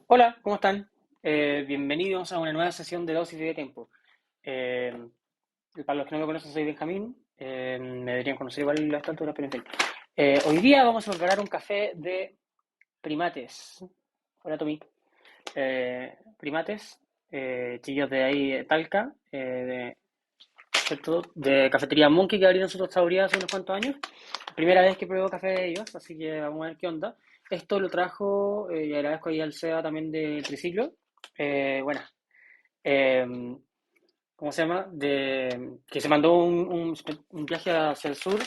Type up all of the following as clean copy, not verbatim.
Hola, ¿cómo están? Bienvenidos a una nueva sesión de Dosis de Tiempo. Eh, para los que no me conocen, soy Benjamín. Me deberían conocer igual a esta altura, pero en fin. Hoy día vamos a preparar un café de primates. Hola, Tommy. Primates, chillos de ahí, Talca, ¿cierto? De cafetería Monkey que abrieron su tostaduría hace unos cuantos años. Primera vez que pruebo café de ellos, así que vamos a ver qué onda. Esto lo trajo, y agradezco ahí al SEA también de Triciclo. Bueno, eh, ¿cómo se llama? Que se mandó un viaje hacia el sur,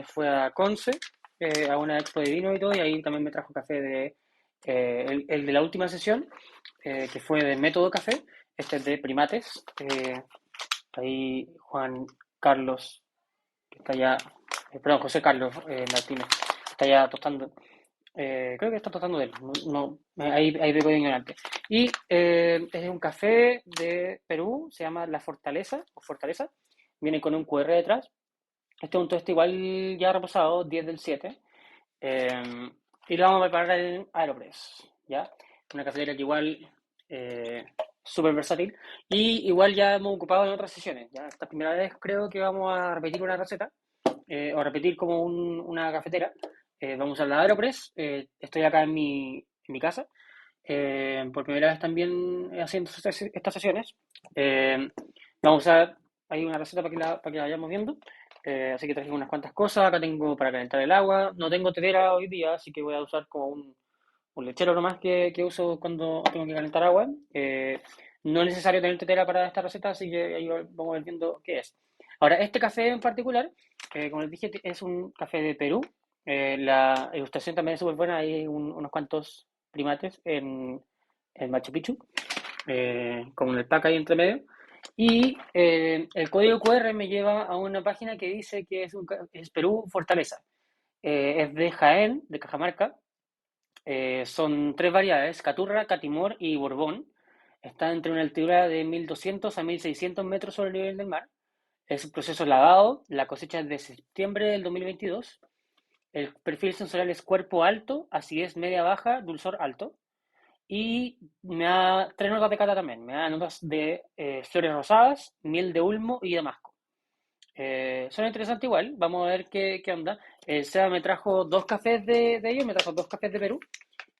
fue a Conce, a una expo de vino y todo, y ahí también me trajo café el de la última sesión, que fue de Método Café, este es de Primates. Ahí Juan Carlos, que está ya, perdón, José Carlos Martínez, está ya tostando. Creo que está tratando de él, ahí peco de ignorante. Y es un café de Perú, se llama La Fortaleza, o Fortaleza, viene con un QR detrás. Este es un toste igual ya reposado, 10 del 7, eh, y lo vamos a preparar en Aeropress, ¿ya? Una cafetera que igual eh, súper versátil, y igual ya hemos ocupado en otras sesiones, ¿ya? Esta primera vez creo que vamos a repetir una receta, o repetir como una cafetera. Vamos a usar la Aeropress. Estoy acá en mi casa. Por primera vez también haciendo estas sesiones. Eh, Vamos a usar ahí una receta para que la vayamos viendo. Así que traje unas cuantas cosas. Acá tengo para calentar el agua. No tengo tetera hoy día, así que voy a usar como un lechero nomás que uso cuando tengo que calentar agua. No es necesario tener tetera para esta receta, así que ahí vamos a ir viendo qué es. Ahora, este café en particular, como les dije, es un café de Perú. La ilustración también es súper buena, hay unos cuantos primates en Machu Picchu, como en el pack ahí entre medio. Y el código QR me lleva a una página que dice que es Perú Fortaleza. Es de Jaén, de Cajamarca. Son tres variedades: Caturra, Catimor y Borbón. Está entre una altura de 1200 a 1600 metros sobre el nivel del mar. Es un proceso lavado. La cosecha es de septiembre del 2022. El perfil sensorial es cuerpo alto, acidez media baja, dulzor alto. Y me da tres notas de cata también. Me da notas de flores rosadas, miel de ulmo y damasco. Son interesantes igual. Vamos a ver qué onda. El SEA me trajo dos cafés de ellos, me trajo dos cafés de Perú.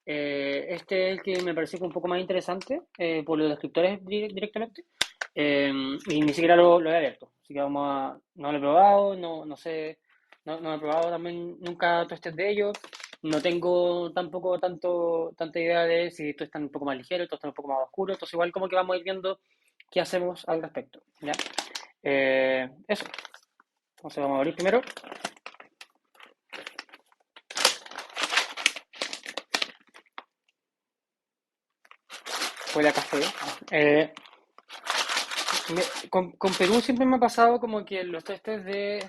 Este es el que me pareció un poco más interesante, por los descriptores directamente. Y ni siquiera lo he abierto. Así que no lo he probado, no sé, no he probado también nunca tostes de ellos. No tengo tampoco tanta idea de si esto está un poco más ligero, esto está un poco más oscuro. Entonces igual como que vamos a ir viendo qué hacemos al respecto. ¿Ya? Eso. Entonces vamos a abrir primero. Huele a café. Eh, con Perú siempre me ha pasado como que los testes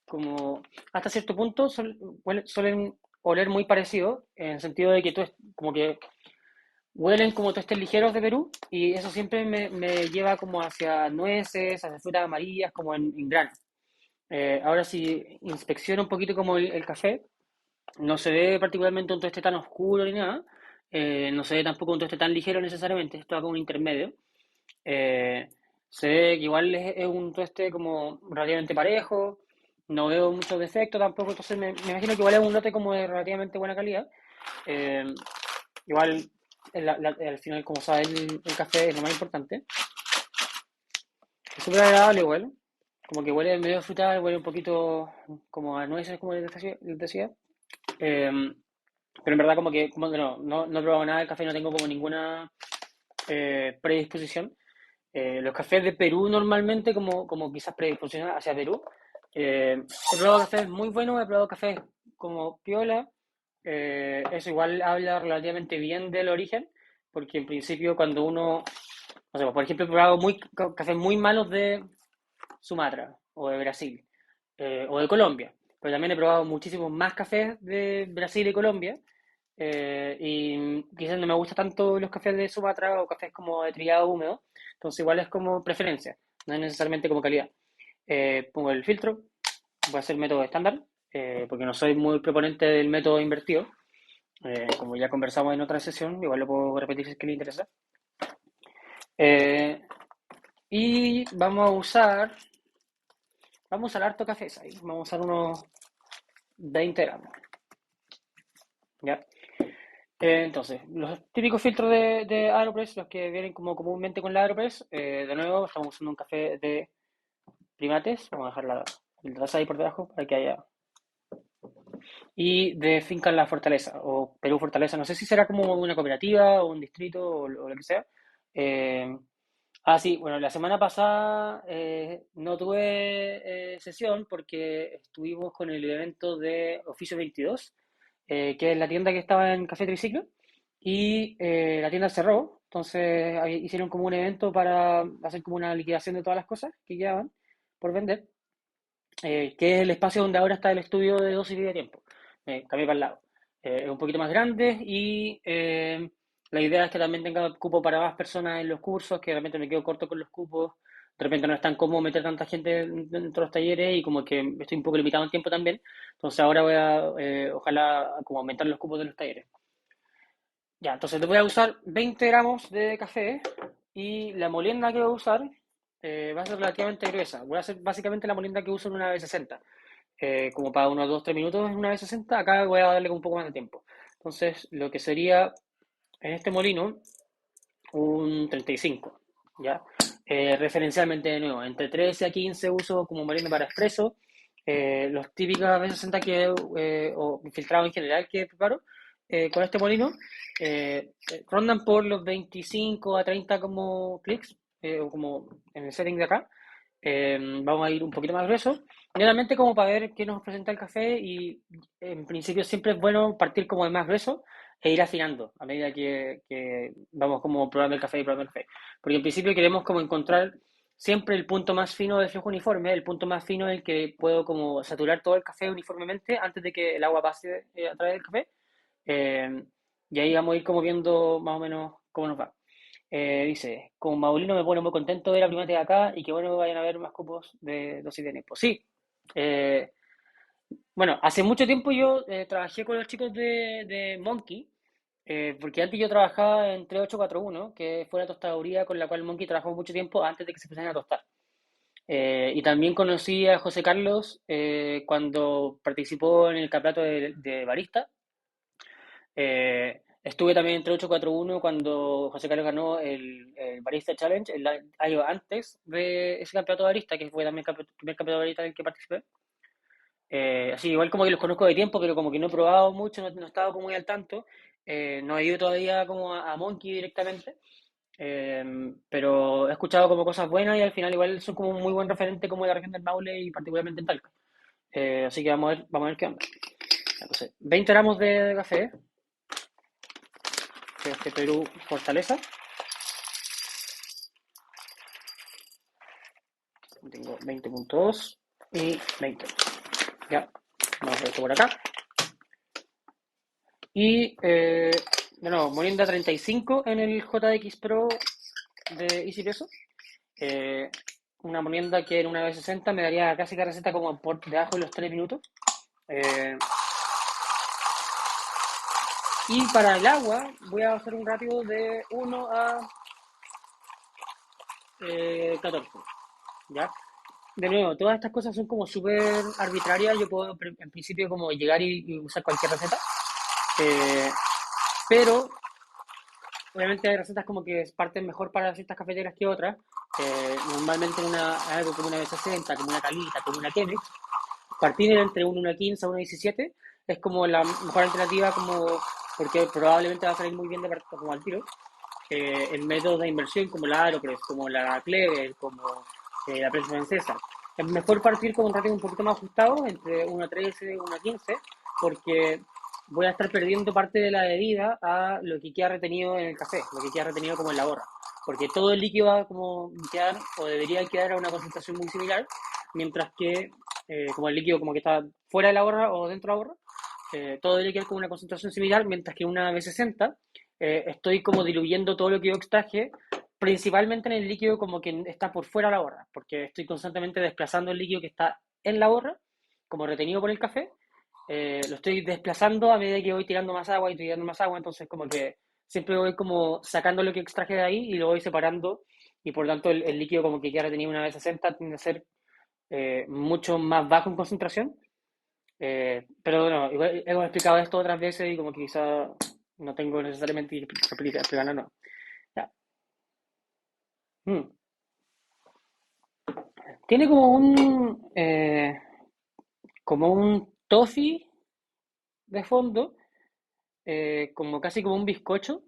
como hasta cierto punto suelen oler muy parecido, en el sentido de que como que huelen como tostes ligeros de Perú, y eso siempre me lleva como hacia nueces, hacia frutas amarillas, como en grano. Ahora si inspecciono un poquito como el café, no se ve particularmente un tueste tan oscuro ni nada, no se ve tampoco un tueste tan ligero necesariamente, esto es como un intermedio. Eh, Se ve que igual es un tueste como relativamente parejo, no veo muchos defectos tampoco, entonces me imagino que igual es un lote como de relativamente buena calidad. Eh, Igual, al final, como sabes, el café es lo más importante. Es súper agradable igual, como que huele medio frutal, huele un poquito como a nueces, como les decía. Eh, pero en verdad como que no he probado nada del café, no tengo como ninguna predisposición. Los cafés de Perú normalmente, como quizás predisposición hacia Perú. He probado cafés muy buenos, he probado cafés como piola. Eso igual habla relativamente bien del origen, porque en principio cuando uno, no sé, por ejemplo, he probado cafés muy malos de Sumatra o de Brasil, o de Colombia, pero también he probado muchísimos más cafés de Brasil y Colombia, y quizás no me gusta tanto los cafés de Sumatra o cafés como de trillado húmedo, entonces igual es como preferencia, no es necesariamente como calidad. Pongo el filtro, voy a hacer método estándar, porque no soy muy proponente del método invertido. como ya conversamos en otra sesión, igual lo puedo repetir si es que le interesa. Eh, y vamos a usar harto café, ahí. Vamos a usar unos 20 gramos, ¿ya? Entonces, los típicos filtros de Aeropress, los que vienen como comúnmente con la Aeropress, de nuevo estamos usando un café de Primates, vamos a dejar el taza ahí por debajo para que haya. Y de Finca La Fortaleza, o Perú Fortaleza, no sé si será como una cooperativa o un distrito o lo que sea. Eh, sí, bueno, la semana pasada no tuve sesión porque estuvimos con el evento de Oficio 22, que es la tienda que estaba en Café Triciclo, y la tienda cerró, entonces hicieron como un evento para hacer como una liquidación de todas las cosas que quedaban por vender, que es el espacio donde ahora está el estudio de dosis y de tiempo. Cambié para el lado. Es un poquito más grande y la idea es que también tenga cupo para más personas en los cursos, que realmente me quedo corto con los cupos. De repente no es tan cómodo meter tanta gente dentro de los talleres y como que estoy un poco limitado en tiempo también. Entonces ahora voy a, ojalá, como aumentar los cupos de los talleres. Ya, entonces te voy a usar 20 gramos de café y la molienda que voy a usar va a ser relativamente gruesa. Voy a hacer básicamente la molienda que uso en una V60, como para unos 2-3 minutos en una V60. Acá voy a darle un poco más de tiempo. Entonces, lo que sería en este molino un 35, ¿ya? Referencialmente, de nuevo, entre 13 a 15 uso como molienda para expreso. Los típicos V60 o filtrado en general que preparo con este molino rondan por los 25 a 30 como clics, o como en el setting de acá. Vamos a ir un poquito más grueso, generalmente como para ver qué nos presenta el café, y en principio siempre es bueno partir como de más grueso e ir afinando a medida que vamos como probando el café y probando el café. Porque en principio queremos como encontrar siempre el punto más fino de flujo uniforme, el punto más fino en el que puedo como saturar todo el café uniformemente antes de que el agua pase a través del café. Eh, y ahí vamos a ir como viendo más o menos cómo nos va. Dice, como Maulino me pone muy contento de ver a Primate de acá y que bueno que vayan a ver más cupos de dosis de Nepo. Sí, eh, bueno, hace mucho tiempo yo trabajé con los chicos de Monkey, porque antes yo trabajaba en 3841, que fue la tostaduría con la cual Monkey trabajó mucho tiempo antes de que se pusieran a tostar. Y también conocí a José Carlos cuando participó en el campeonato de barista. Estuve también en 3841 cuando José Carlos ganó el Barista Challenge el año antes de ese campeonato de barista, que fue también el primer campeonato de barista en el que participé. Así, igual como que los conozco de tiempo, pero como que no he probado mucho, no he estado como muy al tanto. No he ido todavía como a Monkey directamente, eh, pero he escuchado como cosas buenas y al final igual son como un muy buen referente como de la región del Maule y particularmente en Talca. Así que vamos a ver qué onda. Entonces, 20 gramos de café, de este Perú Fortaleza. Tengo 20.2 y 20. Ya, vamos a ver esto por acá. Y de nuevo, Molienda 35 en el JX Pro de Easy Peso. Eh, una molienda que en una vez 60 me daría casi la receta como por debajo de los 3 minutos. Eh, y para el agua voy a hacer un ratio de 1 a 14. ¿Ya? De nuevo, todas estas cosas son como súper arbitrarias. Yo puedo en principio como llegar y usar cualquier receta. Eh, pero obviamente hay recetas como que parten mejor para ciertas cafeteras que otras. Normalmente algo como una B60, como una Calita, como una Chemex, partir entre un 1.15 a 1.17 es como la mejor alternativa, como porque probablemente va a salir muy bien de partida como al tiro. En métodos de inversión como la Aeropress, como la Clever, como la prensa francesa. Es mejor partir con un ratio un poquito más ajustado, entre 1.13 y 1.15, porque voy a estar perdiendo parte de la bebida a lo que queda retenido en el café, lo que queda retenido como en la borra. Porque todo el líquido va a como quedar, o debería quedar a una concentración muy similar, mientras que como el líquido como que está fuera de la borra o dentro de la borra, todo el líquido con una concentración similar, mientras que una B60 estoy como diluyendo todo lo que yo extraje, principalmente en el líquido como que está por fuera de la borra, porque estoy constantemente desplazando el líquido que está en la borra, como retenido por el café, lo estoy desplazando a medida que voy tirando más agua y tirando más agua, entonces como que siempre voy como sacando lo que extraje de ahí y lo voy separando y por tanto el líquido como que ya retenido una vez 60 tiende a ser mucho más bajo en concentración. Pero bueno, igual hemos explicado esto otras veces y como que quizá no tengo necesariamente que explicarlo, no. Ya. Mm. Tiene como un toffee de fondo, como casi como un bizcocho,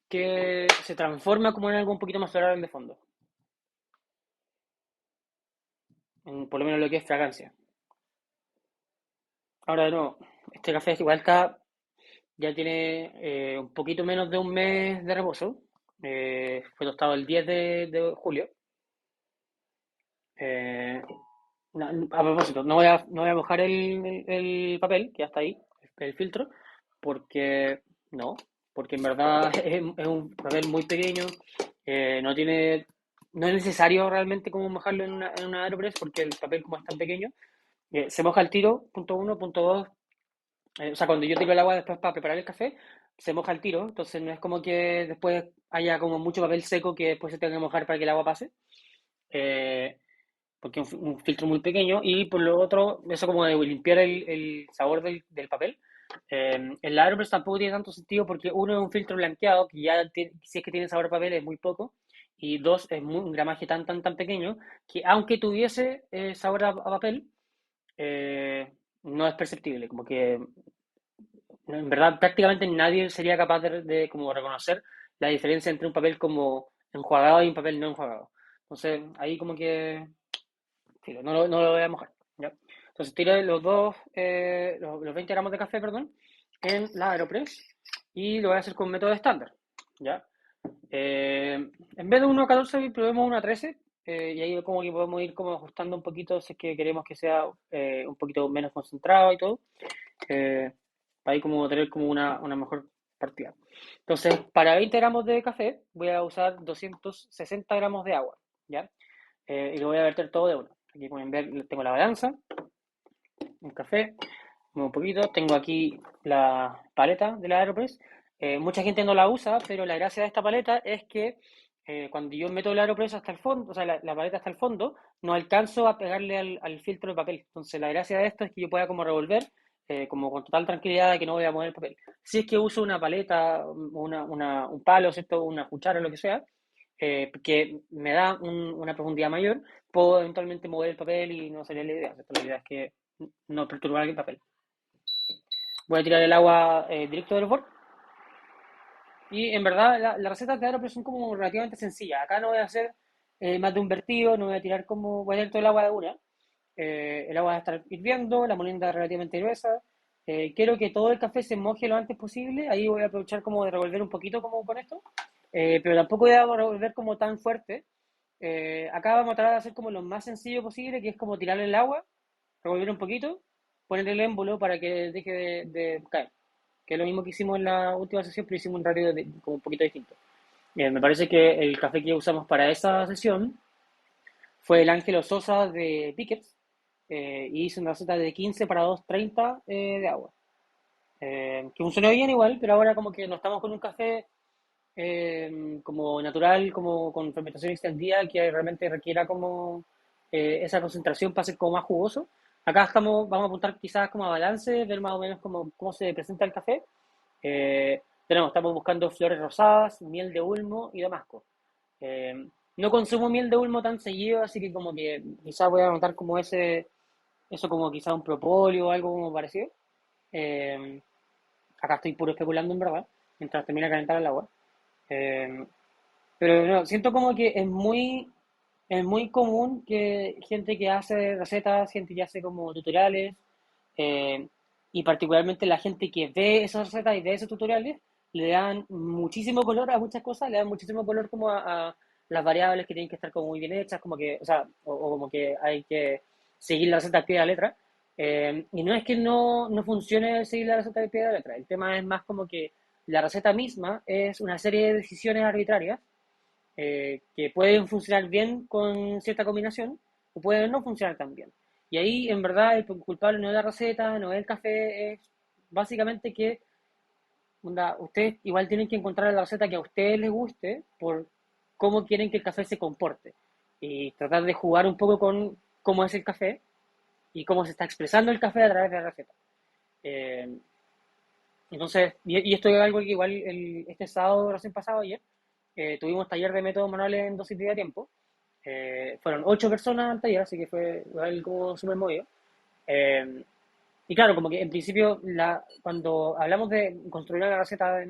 que se transforma como en algo un poquito más floral de fondo, por lo menos lo que es fragancia. Ahora de nuevo, este café igual ya tiene un poquito menos de un mes de reposo. Fue tostado el 10 de julio. Eh, a propósito, no voy a mojar el papel, que ya está ahí, el filtro, porque no, porque en verdad es un papel muy pequeño, no tiene, no es necesario realmente como mojarlo en una Aeropress, porque el papel como es tan pequeño, se moja al tiro, punto uno, punto dos, o sea, cuando yo tiro el agua después para preparar el café, se moja al tiro, entonces no es como que después haya como mucho papel seco que después se tenga que mojar para que el agua pase. Eh, Porque es un filtro muy pequeño, y por lo otro, eso como de limpiar el sabor del papel. El Aeropress tampoco tiene tanto sentido porque uno es un filtro blanqueado, que ya si es que tiene sabor a papel es muy poco, y dos, es un gramaje tan pequeño que aunque tuviese sabor a papel, no es perceptible, como que en verdad prácticamente nadie sería capaz de como reconocer la diferencia entre un papel como enjuagado y un papel no enjuagado. Entonces ahí como que sí, no lo voy a mojar. ¿Ya? Entonces tiré los 20 gramos de café, perdón, en la Aeropress y lo voy a hacer con método estándar. ¿Ya? En vez de 1 a 14, probemos 1 a 13, y ahí como que podemos ir como ajustando un poquito si es que queremos que sea un poquito menos concentrado y todo, eh, para ahí como tener como una mejor partida. Entonces, para 20 gramos de café voy a usar 260 gramos de agua. ¿Ya? Y lo voy a verter todo de uno. Aquí pueden ver, tengo la balanza, un café, un poquito. Tengo aquí la paleta de la Aeropress. Mucha gente no la usa, pero la gracia de esta paleta es que cuando yo meto la Aeropress hasta el fondo, o sea, la paleta hasta el fondo, no alcanzo a pegarle al filtro de papel. Entonces, la gracia de esto es que yo pueda como revolver, como con total tranquilidad de que no voy a mover el papel. Si es que uso una paleta, un palo, ¿cierto? Una cuchara, lo que sea, que me da una profundidad mayor, puedo eventualmente mover el papel y no sería la idea, ¿cierto? La idea es que no perturbar el papel. Voy a tirar el agua directo del hervor. Y en verdad, las recetas de Aeropress son como relativamente sencillas. Acá no voy a hacer más de un vertido, no voy a tirar como. Voy a tirar todo el agua de una. El agua va a estar hirviendo, la molienda es relativamente gruesa. Quiero que todo el café se moje lo antes posible. Ahí voy a aprovechar como de revolver un poquito como con esto. Pero tampoco voy a revolver como tan fuerte. Acá vamos a tratar de hacer como lo más sencillo posible, que es como tirarle el agua, revolver un poquito, poner el émbolo para que deje de caer. Que es lo mismo que hicimos en la última sesión, pero hicimos un radio como un poquito distinto. Me parece que el café que usamos para esa sesión fue el Ángelo Sosa de Pickets, y hice una receta de 15 para 230 de agua. Que funcionó bien igual, pero ahora como que no estamos con un café como natural, como con fermentación extendida, que realmente requiera como esa concentración para ser como más jugoso. Acá vamos a apuntar quizás como a balance, ver más o menos cómo se presenta el café. Estamos buscando flores rosadas, miel de ulmo y damasco. No consumo miel de ulmo tan seguido, así que como que quizás voy a anotar como eso como quizás un propóleo o algo como parecido. Eh, Acá estoy puro especulando en verdad, mientras termina de calentar el agua. Eh, pero no, siento como que es muy común que gente que hace recetas, gente que hace como tutoriales, eh, y particularmente la gente que ve esas recetas y ve esos tutoriales, le dan muchísimo color a muchas cosas, le dan muchísimo color como a las variables que tienen que estar como muy bien hechas, como que, o sea, o como que hay que seguir la receta al pie de la letra. Y no es que no funcione seguir la receta al pie de la letra, el tema es más como que la receta misma es una serie de decisiones arbitrarias que pueden funcionar bien con cierta combinación o pueden no funcionar tan bien. Y ahí, en verdad, el culpable no es la receta, no es el café, es básicamente que ustedes igual tienen que encontrar la receta que a ustedes les guste por cómo quieren que el café se comporte. Y tratar de jugar un poco con cómo es el café y cómo se está expresando el café a través de la receta. Eh, entonces, y esto es algo que igual este sábado recién pasado ayer, tuvimos taller de métodos manuales en dosis de tiempo. Fueron 8 personas al taller, así que fue algo súper movido. Eh, y claro, como que en principio, cuando hablamos de construir una receta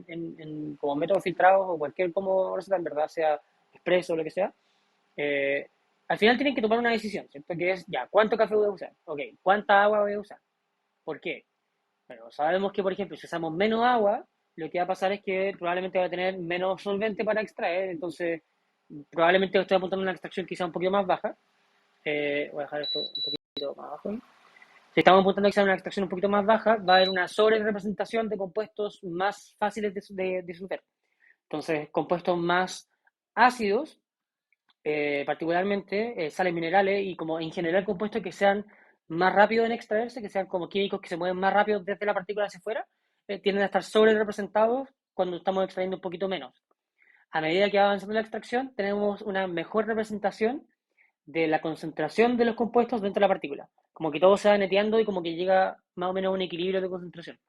como métodos filtrados o cualquier como receta, en verdad, sea expreso o lo que sea, eh, al final tienen que tomar una decisión, ¿cierto? Que es, ya, ¿cuánto café voy a usar? Ok, ¿cuánta agua voy a usar? ¿Por qué? Bueno, sabemos que, por ejemplo, si usamos menos agua, lo que va a pasar es que probablemente va a tener menos solvente para extraer, entonces probablemente estoy apuntando a una extracción quizá un poquito más baja. Voy a dejar esto un poquito más abajo. Si estamos apuntando quizá a una extracción un poquito más baja, va a haber una sobre representación de compuestos más fáciles de disolver. Entonces, compuestos más ácidos, particularmente sales minerales y como en general compuestos que sean más rápidos en extraerse, que sean como químicos que se mueven más rápido desde la partícula hacia afuera, tienden a estar sobre representados cuando estamos extrayendo un poquito menos. A medida que va avanzando la extracción, tenemos una mejor representación de la concentración de los compuestos dentro de la partícula. Como que todo se va neteando y como que llega más o menos a un equilibrio de concentración.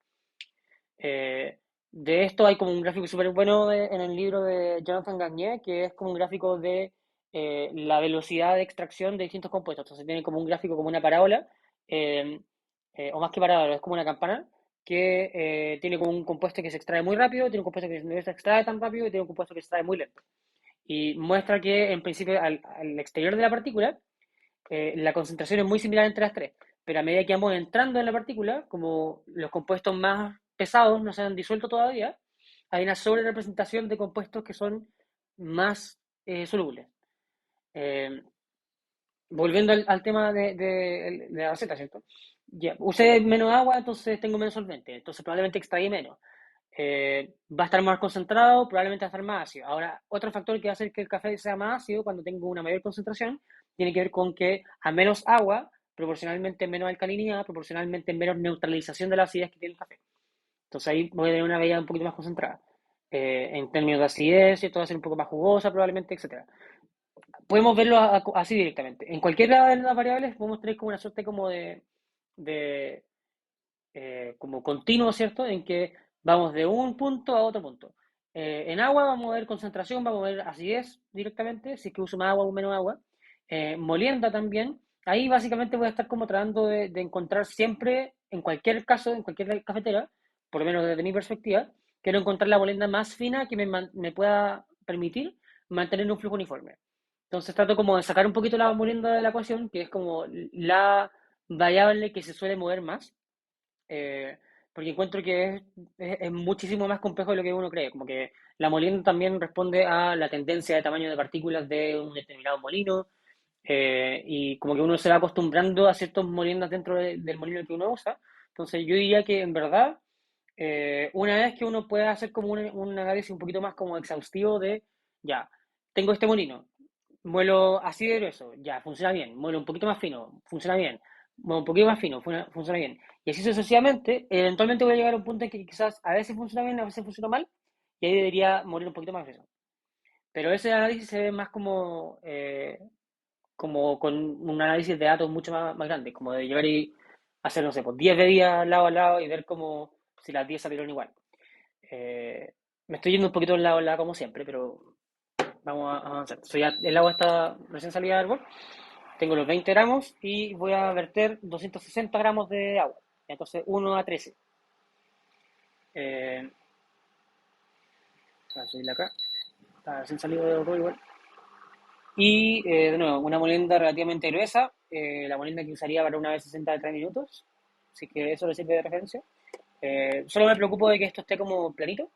De esto hay como un gráfico súper bueno en el libro de Jonathan Gagné, que es como un gráfico de la velocidad de extracción de distintos compuestos. Entonces tiene como un gráfico, como una parábola, eh, o más que parábola, es como una campana, que tiene como un compuesto que se extrae muy rápido, tiene un compuesto que no se extrae tan rápido y tiene un compuesto que se extrae muy lento. Y muestra que en principio al exterior de la partícula la concentración es muy similar entre las tres, pero a medida que vamos entrando en la partícula, como los compuestos más pesados no se han disuelto todavía, hay una sobrerepresentación de compuestos que son más solubles. Eh, Volviendo al tema de la receta, ¿cierto? Ya, usé menos agua, entonces tengo menos solvente, entonces probablemente extraí menos. Va a estar más concentrado, probablemente va a estar más ácido. Ahora, otro factor que va a hacer que el café sea más ácido cuando tengo una mayor concentración tiene que ver con que a menos agua, proporcionalmente menos alcalinidad, proporcionalmente menos neutralización de la acidez que tiene el café. Entonces ahí voy a tener una bebida un poquito más concentrada. En términos de acidez, esto va a ser un poco más jugosa probablemente, etcétera. Podemos verlo así directamente. En cualquiera de las variables podemos tener como una suerte como de como continuo, ¿cierto? En que vamos de un punto a otro punto. En agua vamos a ver concentración, vamos a ver acidez directamente, si es que uso más agua o menos agua. Molienda también. Ahí básicamente voy a estar como tratando de encontrar siempre, en cualquier caso, en cualquier cafetera, por lo menos desde mi perspectiva, quiero encontrar la molienda más fina que me pueda permitir mantener un flujo uniforme. Entonces trato como de sacar un poquito la molienda de la ecuación, que es como la variable que se suele mover más, eh, porque encuentro que es muchísimo más complejo de lo que uno cree. Como que la molienda también responde a la tendencia de tamaño de partículas de un determinado molino, y como que uno se va acostumbrando a ciertas moliendas dentro del molino que uno usa. Entonces yo diría que en verdad, una vez que uno pueda hacer como un análisis un poquito más como exhaustivo de, ya, tengo este molino, muelo así de grueso, ya, funciona bien. Muelo un poquito más fino, funciona bien. Muelo un poquito más fino, funciona bien. Y así sucesivamente, eventualmente voy a llegar a un punto en que quizás a veces funciona bien, a veces funciona mal, y ahí debería morir un poquito más grueso. Pero ese análisis se ve más como con un análisis de datos mucho más grande, como de llegar y hacer, no sé, pues 10 medidas lado a lado y ver como si las 10 salieron igual. Eh, Me estoy yendo un poquito de lado a lado como siempre, pero vamos a avanzar. El agua está recién salida del árbol. Tengo los 20 gramos y voy a verter 260 gramos de agua. Entonces 1 a 13. Voy a subirla acá. Está recién salido de agua igual. Y de nuevo, una molienda relativamente gruesa. La molienda que usaría para una vez 60 de 3 minutos. Así que eso le sirve de referencia. Solo me preocupo de que esto esté como planito,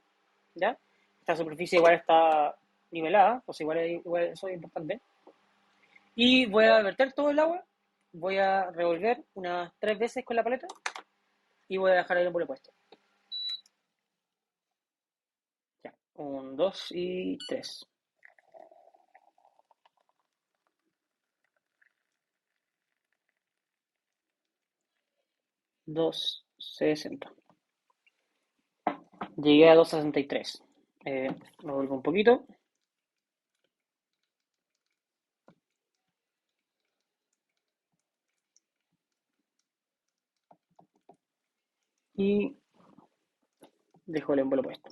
¿ya? Esta superficie igual está nivelada, pues igual eso es importante. Y voy a verter todo el agua, voy a revolver unas 3 veces con la paleta y voy a dejar el embole puesto. Ya, 1, 2 y 3. 260. Llegué a 263. Me vuelvo un poquito. Y dejo el émbolo puesto.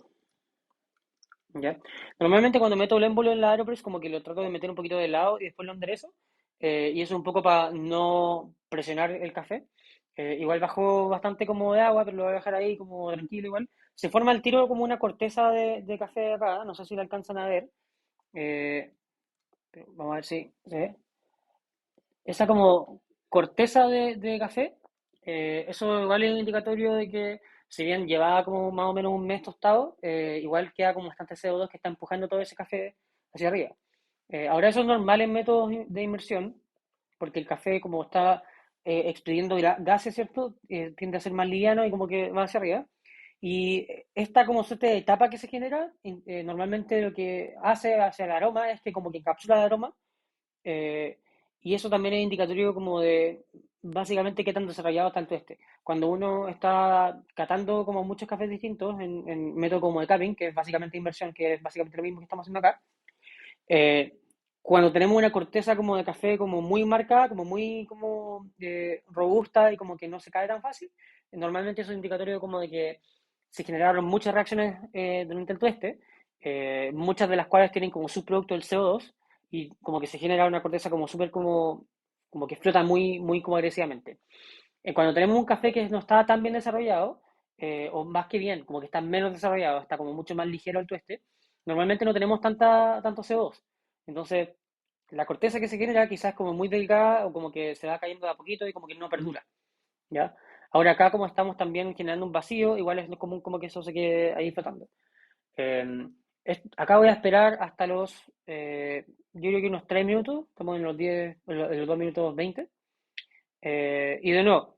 ¿Ya? Normalmente cuando meto el émbolo en la Aeropress como que lo trato de meter un poquito de lado y después lo enderezo. Y eso un poco para no presionar el café. Igual bajo bastante como de agua, pero lo voy a dejar ahí como tranquilo igual. Se forma el tiro como una corteza de café acá, no sé si la alcanzan a ver. Eh, Vamos a ver si se ve. Esa como corteza de café, eso igual es un indicatorio de que si bien llevaba como más o menos un mes tostado, igual queda como bastante CO2 que está empujando todo ese café hacia arriba. Ahora eso es normal en métodos de inmersión, porque el café como está expidiendo gases, ¿cierto? Tiende a ser más liviano y como que va hacia arriba. Y esta como suerte de etapa que se genera, normalmente lo que hace hacia el aroma es que como que encapsula el aroma eh, y eso también es indicatorio como de básicamente qué tan desarrollado está el tueste. Cuando uno está catando como muchos cafés distintos en método como de cupping, que es básicamente inversión, que es básicamente lo mismo que estamos haciendo acá, eh, cuando tenemos una corteza como de café como muy marcada, como muy como robusta y como que no se cae tan fácil, normalmente eso es indicatorio como de que se generaron muchas reacciones durante el tueste, muchas de las cuales tienen como subproducto el CO2 y como que se genera una corteza como súper como que flota muy como agresivamente. Cuando tenemos un café que no está tan bien desarrollado, o más que bien, como que está menos desarrollado, está como mucho más ligero el tueste, normalmente no tenemos tanto CO2. Entonces, la corteza que se genera quizás como muy delgada o como que se va cayendo de a poquito y como que no perdura, ¿ya? Ahora acá como estamos también generando un vacío, igual es común como que eso se quede ahí flotando. Eh, Acá voy a esperar hasta yo creo que unos 3 minutos, estamos en los 10, en los 2 minutos 20. Y de nuevo,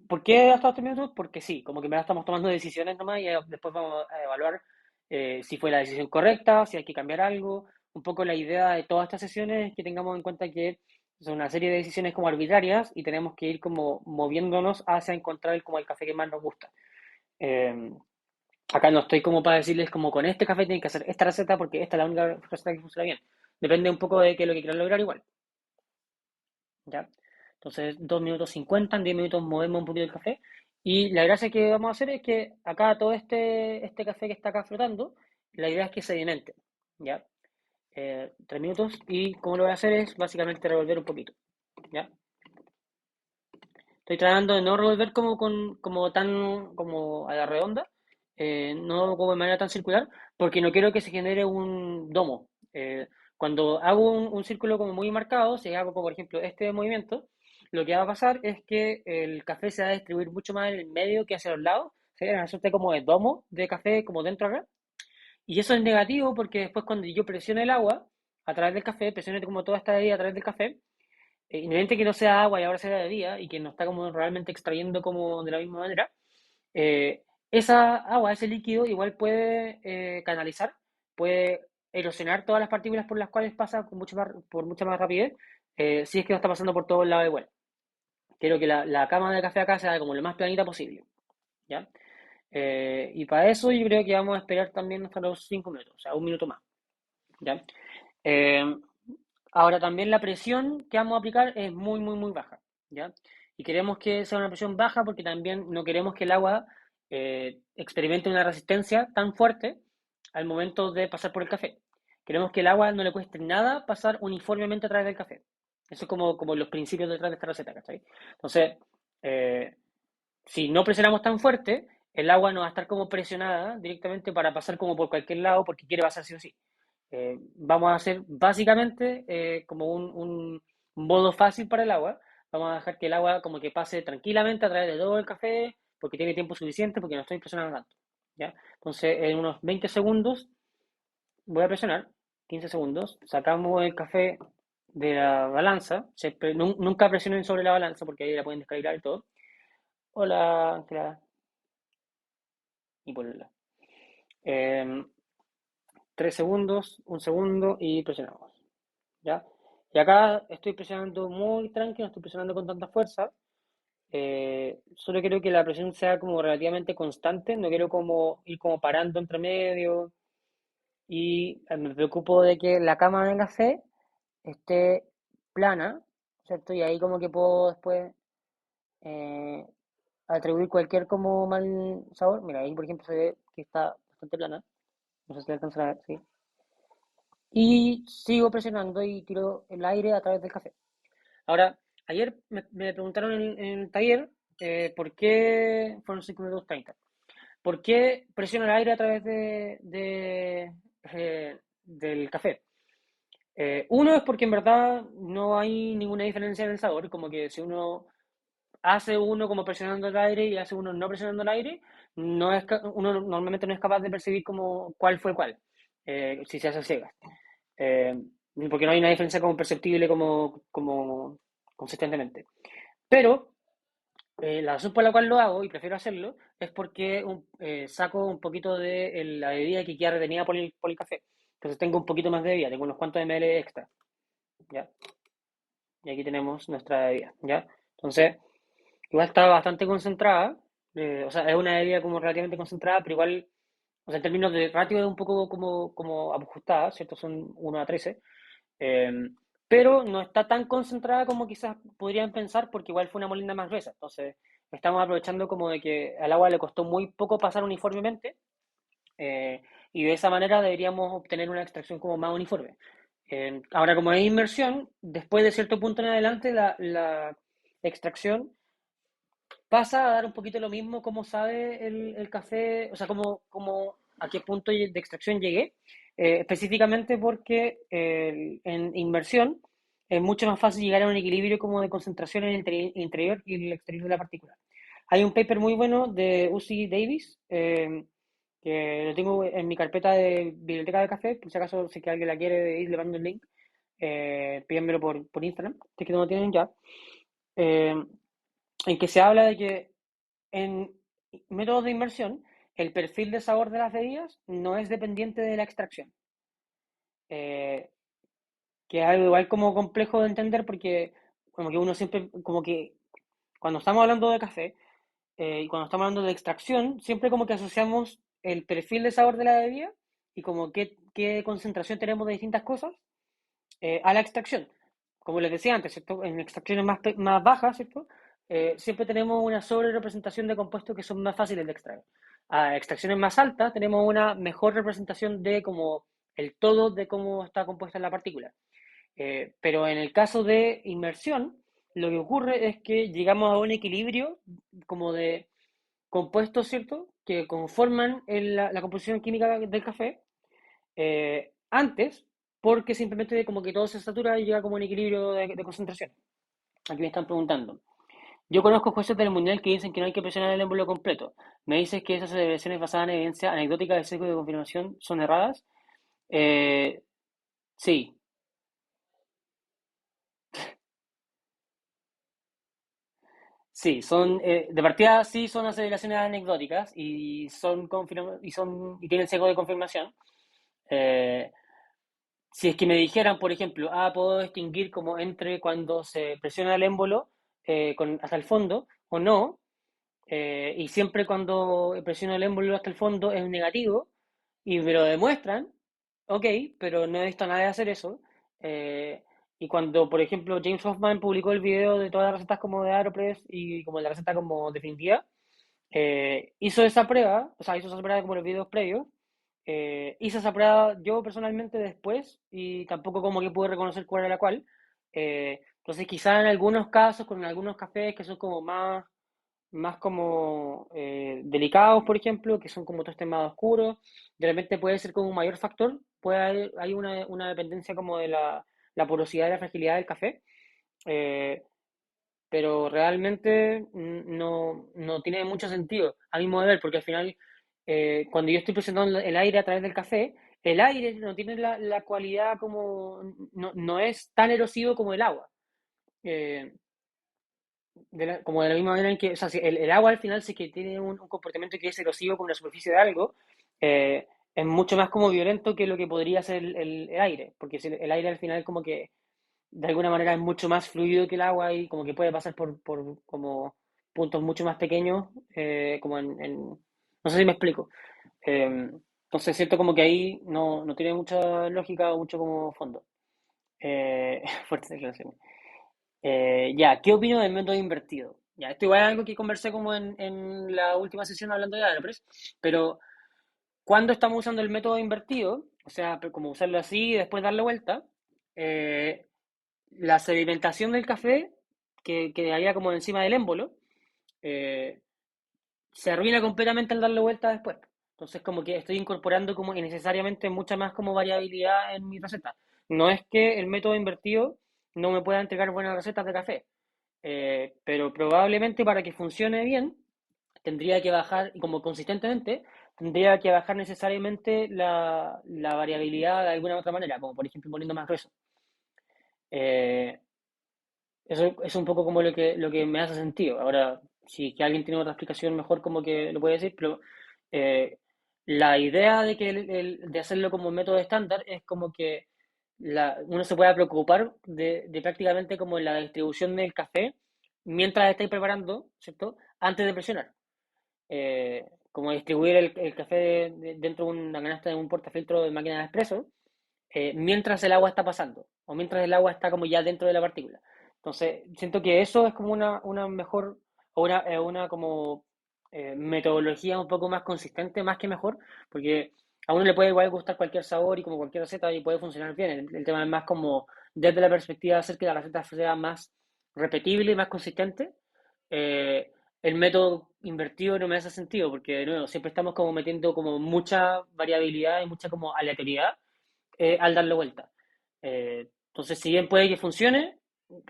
¿por qué hasta 3 minutos? Porque sí, como que me estamos tomando decisiones nomás y después vamos a evaluar si fue la decisión correcta, si hay que cambiar algo. Un poco la idea de todas estas sesiones es que tengamos en cuenta que son una serie de decisiones como arbitrarias y tenemos que ir como moviéndonos hacia encontrar como el café que más nos gusta. Eh, Acá no estoy como para decirles como con este café tienen que hacer esta receta porque esta es la única receta que funciona bien. Depende un poco de qué es lo que quieran lograr igual. ¿Ya? Entonces, 2 minutos 50, en 10 minutos movemos un poquito el café. Y la gracia que vamos a hacer es que acá todo este café que está acá flotando, la idea es que sedimente, ¿ya? 3 minutos y como lo voy a hacer es básicamente revolver un poquito, ¿ya? Estoy tratando de no revolver como tan como a la redonda, no como de manera tan circular, porque no quiero que se genere un domo. Cuando hago un círculo como muy marcado, si hago como por ejemplo este movimiento, lo que va a pasar es que el café se va a distribuir mucho más en el medio que hacia los lados, se una suerte como de domo de café como dentro acá, y eso es negativo porque después cuando yo presiono el agua a través del café, presiono como toda esta de ahí a través del café, independiente que no sea agua y ahora sea de día y que no está como realmente extrayendo como de la misma manera, esa agua, ese líquido igual puede canalizar, puede erosionar todas las partículas por las cuales pasa por mucha más rapidez, si es que no está pasando por todo el lado igual. Quiero que la cama de café acá sea como lo más planita posible, ¿ya? Y para eso yo creo que vamos a esperar también hasta los 5 minutos, o sea, un minuto más, ¿ya? Eh, Ahora también la presión que vamos a aplicar es muy baja, ¿ya? Y queremos que sea una presión baja porque también no queremos que el agua experimente una resistencia tan fuerte al momento de pasar por el café. Queremos que el agua no le cueste nada pasar uniformemente a través del café. Eso es como los principios detrás de esta receta, ¿cachai? Entonces, eh, si no presionamos tan fuerte, el agua no va a estar como presionada directamente para pasar como por cualquier lado porque quiere pasar sí o sí. Vamos a hacer básicamente como un modo fácil para el agua. Vamos a dejar que el agua como que pase tranquilamente a través de todo el café porque tiene tiempo suficiente porque no estoy presionando tanto. ¿Ya? Entonces en unos 20 segundos voy a presionar, 15 segundos, sacamos el café de la balanza. Nunca presionen sobre la balanza porque ahí la pueden descalibrar y todo. Hola, Ángela. Y ponla. Eh, 3 segundos, un segundo y presionamos. ¿Ya? Y acá estoy presionando muy tranquilo, no estoy presionando con tanta fuerza. Solo quiero que la presión sea como relativamente constante, no quiero como ir como parando entre medio y me preocupo de que la cama de café esté plana, ¿cierto? Y ahí como que puedo después eh, atribuir cualquier como mal sabor. Mira, ahí por ejemplo se ve que está bastante plana, no sé si alcanzan a ver, sí. Y sigo presionando y tiro el aire a través del café. Ahora, ayer me preguntaron en el taller por qué fueron 5 minutos 30. ¿Por qué presiono el aire a través del café? Uno es porque en verdad no hay ninguna diferencia en el sabor, como que si uno hace uno como presionando el aire y hace uno no presionando el aire, uno normalmente no es capaz de percibir como cuál fue cuál, si se hace ciegas. Eh, Porque no hay una diferencia como perceptible como consistentemente. Pero la razón por la cual lo hago y prefiero hacerlo es porque saco un poquito de la bebida que queda retenida por el café. Entonces tengo un poquito más de bebida, tengo unos cuantos ml extra, ¿ya? Y aquí tenemos nuestra bebida, ¿ya? Entonces, igual está bastante concentrada, o sea, es una bebida como relativamente concentrada, pero igual, o sea, en términos de ratio es un poco como ajustada, ¿cierto? Son 1 a 13. Eh, pero no está tan concentrada como quizás podrían pensar porque igual fue una molienda más gruesa. Entonces, estamos aprovechando como de que al agua le costó muy poco pasar uniformemente y de esa manera deberíamos obtener una extracción como más uniforme. Ahora, como es inmersión, después de cierto punto en adelante, la extracción pasa a dar un poquito lo mismo como sabe el café, o sea, como a qué punto de extracción llegué, específicamente porque en inmersión es mucho más fácil llegar a un equilibrio como de concentración en el interior y el exterior de la partícula. Hay un paper muy bueno de Uzi Davis, que lo tengo en mi carpeta de biblioteca de café, por si acaso si que alguien la quiere ir, le mando el link, pídanmelo por Instagram, si es que no lo tienen ya, eh, en que se habla de que en métodos de inmersión, el perfil de sabor de las bebidas no es dependiente de la extracción. Eh, que es algo igual como complejo de entender porque como que uno siempre, como que cuando estamos hablando de café y cuando estamos hablando de extracción, siempre como que asociamos el perfil de sabor de la bebida y como qué concentración tenemos de distintas cosas a la extracción. Como les decía antes, ¿cierto? En extracciones más bajas, ¿cierto? Siempre tenemos una sobre representación de compuestos que son más fáciles de extraer. A extracciones más altas tenemos una mejor representación de como el todo de cómo está compuesta la partícula. Pero en el caso de inmersión, lo que ocurre es que llegamos a un equilibrio como de compuestos, ¿cierto? Que conforman la composición química del café antes, porque simplemente como que todo se satura y llega como un equilibrio de concentración. Aquí me están preguntando. Yo conozco jueces del mundial que dicen que no hay que presionar el émbolo completo. ¿Me dices que esas celebraciones basadas en evidencia anecdótica de sesgo de confirmación son erradas? Eh, sí, sí, son de partida sí son aceleraciones anecdóticas y y tienen sesgo de confirmación. Eh, Si es que me dijeran, por ejemplo, puedo distinguir como entre cuando se presiona el émbolo hasta el fondo o no, y siempre cuando presiono el émbolo hasta el fondo es negativo, y me lo demuestran, ok, pero no he visto a nadie hacer eso. eh, y cuando, por ejemplo, James Hoffman publicó el video de todas las recetas como de AeroPress y como la receta como definitiva, hizo esa prueba, o sea, hizo esa prueba como los videos previos, hice esa prueba yo personalmente después y tampoco como que pude reconocer cuál era la cual. Entonces quizá en algunos casos, con algunos cafés que son como más como delicados, por ejemplo, que son como tostes más oscuros, de repente puede ser como un mayor factor, puede haber, hay una dependencia como de la porosidad y la fragilidad del café. eh, pero realmente no tiene mucho sentido a mi modo de ver, porque al final, cuando yo estoy presionando el aire a través del café, el aire no tiene la cualidad como, no es tan erosivo como el agua. Eh, como de la misma manera en que, o sea, si el agua al final sí que tiene un comportamiento que es erosivo con la superficie de algo, es mucho más como violento que lo que podría ser el aire, porque si el aire al final como que de alguna manera es mucho más fluido que el agua y como que puede pasar por como puntos mucho más pequeños, como no sé si me explico. Entonces siento como que ahí no tiene mucha lógica o mucho como fondo. Fuertes declaraciones. Ya, ¿qué opino del método invertido? Ya, esto igual es algo que conversé como en la última sesión hablando de AeroPress, pero cuando estamos usando el método invertido, o sea, como usarlo así y después darle vuelta, eh, la sedimentación del café que quedaría como encima del émbolo, eh, se arruina completamente al darle vuelta después. Entonces, como que estoy incorporando como innecesariamente mucha más como variabilidad en mi receta. No es que el método invertido no me pueda entregar buenas recetas de café, pero probablemente para que funcione bien, tendría que bajar, y como consistentemente, tendría que bajar necesariamente la variabilidad de alguna otra manera, como por ejemplo poniendo más grueso. Eh, Eso es un poco como lo que me hace sentido. Ahora, si que alguien tiene otra explicación mejor, como que lo puede decir, pero eh, la idea de que de hacerlo como método estándar es como que uno se pueda preocupar de prácticamente como la distribución del café mientras estáis preparando, ¿cierto? Antes de presionar. Como distribuir el café dentro de una canasta de un portafiltro de máquina de expreso, mientras el agua está pasando o mientras el agua está como ya dentro de la partícula. Entonces, siento que eso es como una mejor o una como metodología un poco más consistente, más que mejor, porque a uno le puede igual gustar cualquier sabor y como cualquier receta y puede funcionar bien. El tema es más como desde la perspectiva de hacer que la receta sea más repetible y más consistente. eh, el método invertido no me hace sentido porque de nuevo siempre estamos como metiendo como mucha variabilidad y mucha como aleatoriedad al darle vuelta. Entonces, si bien puede que funcione,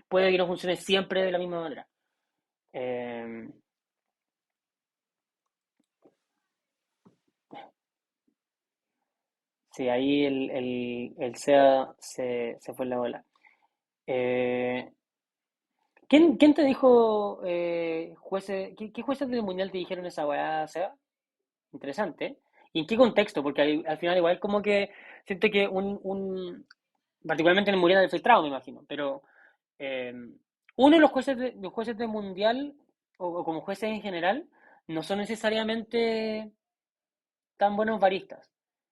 puede que no funcione siempre de la misma manera. Eh, sí, ahí el SEA se fue en la bola. Eh, ¿quién te dijo, jueces, qué jueces del mundial te dijeron esa weá, SEA? Interesante. ¿Y en qué contexto? Porque al final igual como que siento que particularmente en el mundial del filtrado, me imagino, pero Eh, uno de los jueces de mundial, o como jueces en general, no son necesariamente tan buenos baristas,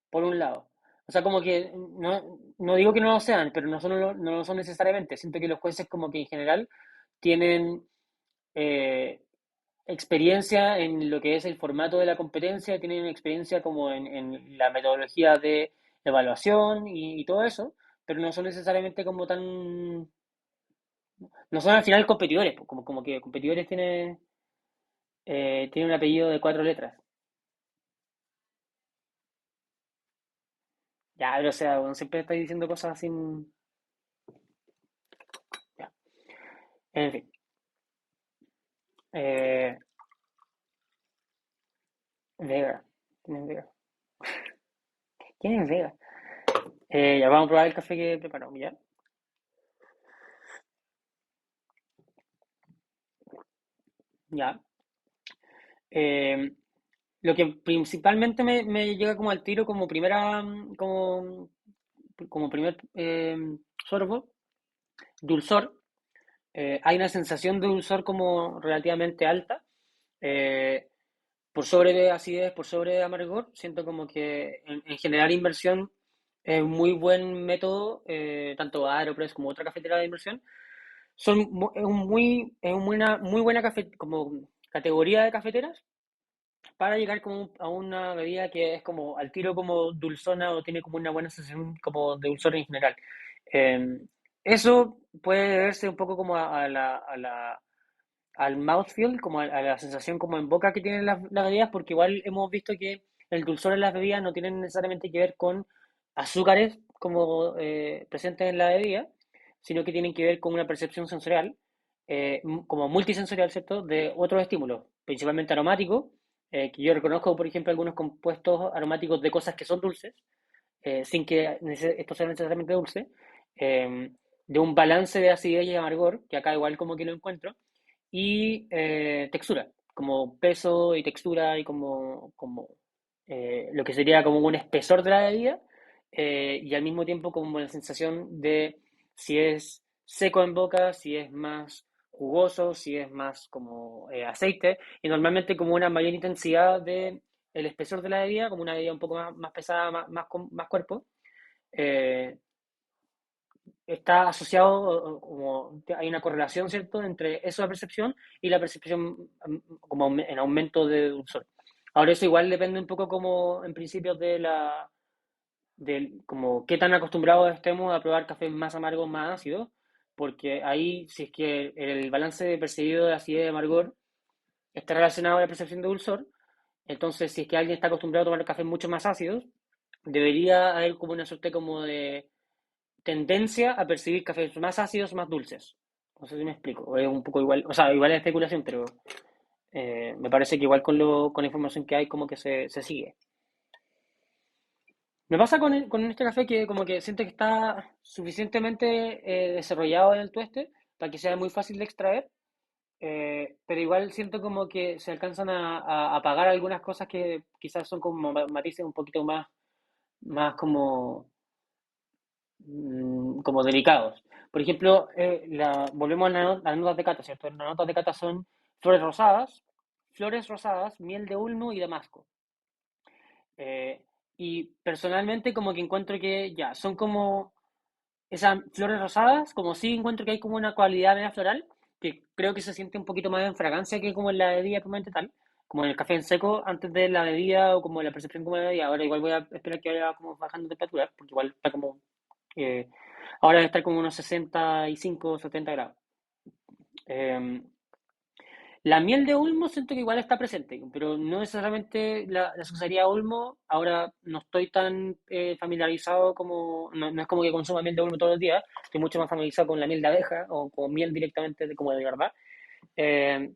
por un lado. O sea, como que no digo que no lo sean, pero no lo son necesariamente. Siento que los jueces como que en general tienen eh, experiencia en lo que es el formato de la competencia, tienen experiencia como en la metodología de evaluación y todo eso, pero no son necesariamente como tan no son al final competidores, pues, como que competidores tiene un apellido de 4 letras. Ya, pero o sea, bueno, siempre estáis diciendo cosas sin. Ya. En fin. Eh, Vega. ¿Quién es Vega? ¿Quién es Vega? Ya vamos a probar el café que preparamos, ¿ya? Ya. Eh, lo que principalmente me llega como al tiro como primera, como primer sorbo, dulzor. Hay una sensación de dulzor como relativamente alta. Eh, por sobre de acidez, por sobre de amargor, siento como que en general inversión es un muy buen método, tanto Aeropress como otra cafetera de inversión. Es una muy buena como categoría de cafeteras para llegar como a una bebida que es como al tiro como dulzona o tiene como una buena sensación como de dulzor en general. Eh, Eso puede deberse un poco como al mouthfeel, como a la sensación como en boca que tienen las bebidas, porque igual hemos visto que el dulzor en las bebidas no tiene necesariamente que ver con azúcares como presentes en la bebida, sino que tienen que ver con una percepción sensorial, como multisensorial, ¿cierto?, de otros estímulos, principalmente aromáticos, que yo reconozco, por ejemplo, algunos compuestos aromáticos de cosas que son dulces, sin que esto sea necesariamente dulce, eh, de un balance de acidez y amargor, que acá igual como que lo encuentro, y textura, como peso y textura y como lo que sería como un espesor de la bebida, y al mismo tiempo como la sensación de si es seco en boca, si es más jugoso, si es más como aceite, y normalmente como una mayor intensidad de el espesor de la bebida, como una bebida un poco más pesada, más cuerpo, eh, está asociado, como hay una correlación, ¿cierto?, entre esa percepción y la percepción como en aumento de dulzor. Ahora eso igual depende un poco como en principio de como qué tan acostumbrados estemos a probar cafés más amargos, más ácidos, porque ahí si es que el balance percibido de acidez y de amargor está relacionado a la percepción de dulzor, entonces si es que alguien está acostumbrado a tomar cafés mucho más ácidos, debería haber como una suerte como de tendencia a percibir cafés más ácidos, más dulces. No sé si me explico, o es un poco igual, o sea, igual es especulación, pero me parece que igual con la información que hay como que se sigue. Me pasa con este café que como que siento que está suficientemente desarrollado en el tueste para que sea muy fácil de extraer, pero igual siento como que se alcanzan a apagar algunas cosas que quizás son como matices un poquito más como delicados. Por ejemplo, volvemos a las notas de cata, ¿cierto? Las notas de cata son flores rosadas, miel de ulmo y damasco. Eh, y personalmente como que encuentro que ya, son como esas flores rosadas, como sí encuentro que hay como una cualidad media floral, que creo que se siente un poquito más en fragancia que como en la bebida propiamente tal, como en el café en seco antes de la bebida o como la percepción como de la bebida. Ahora igual voy a esperar que vaya como bajando temperatura, porque igual está como, eh, ahora debe estar como unos 65 o 70 grados. Eh, la miel de Olmo siento que igual está presente, pero no necesariamente la sucería Olmo. Ahora no estoy tan familiarizado como, no es como que consuma miel de Olmo todos los días, estoy mucho más familiarizado con la miel de abeja o con miel directamente como de verdad. Eh,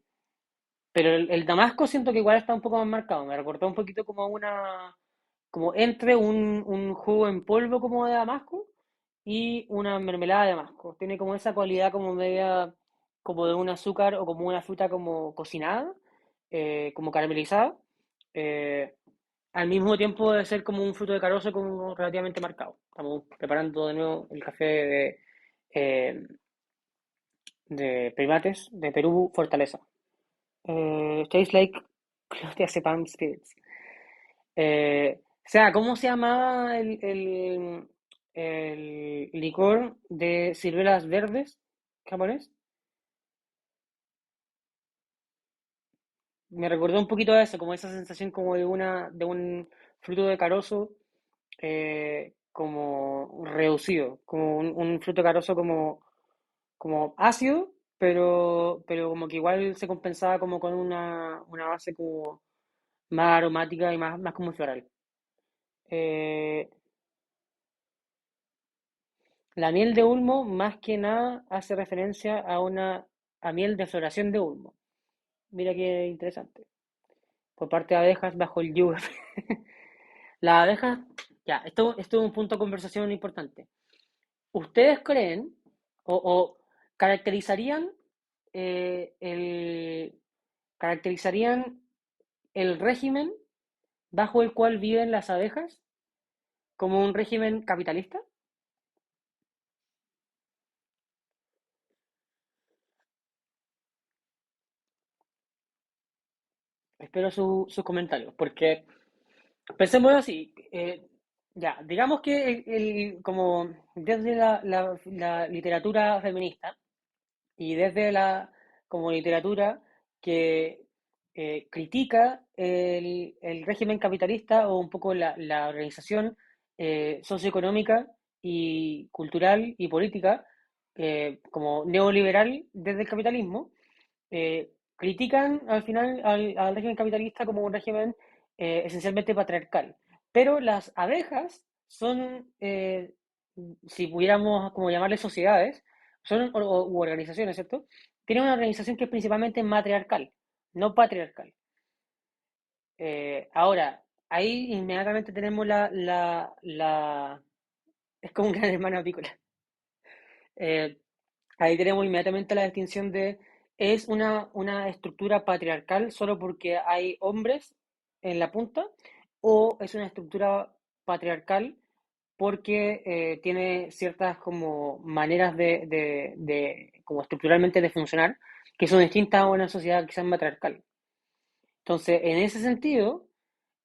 pero el Damasco siento que igual está un poco más marcado, me recordó un poquito como entre un jugo en polvo como de Damasco y una mermelada de Damasco. Tiene como esa cualidad como media, como de un azúcar o como una fruta como cocinada, como caramelizada, eh, al mismo tiempo de ser como un fruto de carozo como relativamente marcado. Estamos preparando de nuevo el café eh, de primates de Perú, Fortaleza. Tastes like clotiazepam spirits. O sea, ¿cómo se llamaba el licor de ciruelas verdes japonés? Me recordó un poquito a eso, como esa sensación como de un fruto de carozo como reducido, como un fruto de carozo como ácido, pero como que igual se compensaba como con una base como más aromática y más como floral. Eh, La miel de ulmo, más que nada, hace referencia a miel de floración de ulmo. Mira qué interesante. Por parte de abejas bajo el yugo. Las abejas, ya, esto es un punto de conversación importante. ¿Ustedes creen o caracterizarían eh, el, caracterizarían el régimen bajo el cual viven las abejas como un régimen capitalista? Espero sus comentarios, porque pensemos así, ya, digamos que como desde la literatura feminista y desde la como literatura que critica el régimen capitalista o un poco la organización socioeconómica y cultural y política como neoliberal desde el capitalismo, critican al final al régimen capitalista como un régimen esencialmente patriarcal. Pero las abejas son, si pudiéramos como llamarles sociedades, son u organizaciones, ¿cierto? Tienen una organización que es principalmente matriarcal, no patriarcal. Ahora, ahí inmediatamente tenemos es como un gran hermano apícola. Eh, Ahí tenemos inmediatamente la distinción de, ¿es una estructura patriarcal solo porque hay hombres en la punta? ¿O es una estructura patriarcal porque tiene ciertas como maneras como estructuralmente de funcionar que son distintas a una sociedad quizás matriarcal. Entonces, en ese sentido,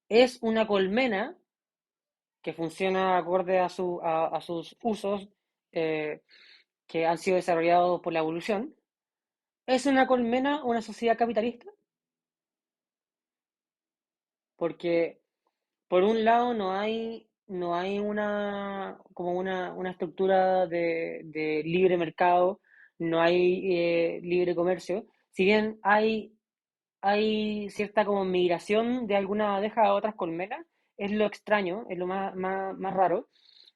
es una colmena que funciona acorde a sus usos eh, que han sido desarrollados por la evolución. ¿Es una colmena una sociedad capitalista? Porque por un lado no hay una estructura de libre mercado, no hay libre comercio. Si bien hay cierta como migración de algunas abejas a otras colmenas, es lo extraño, es lo más raro.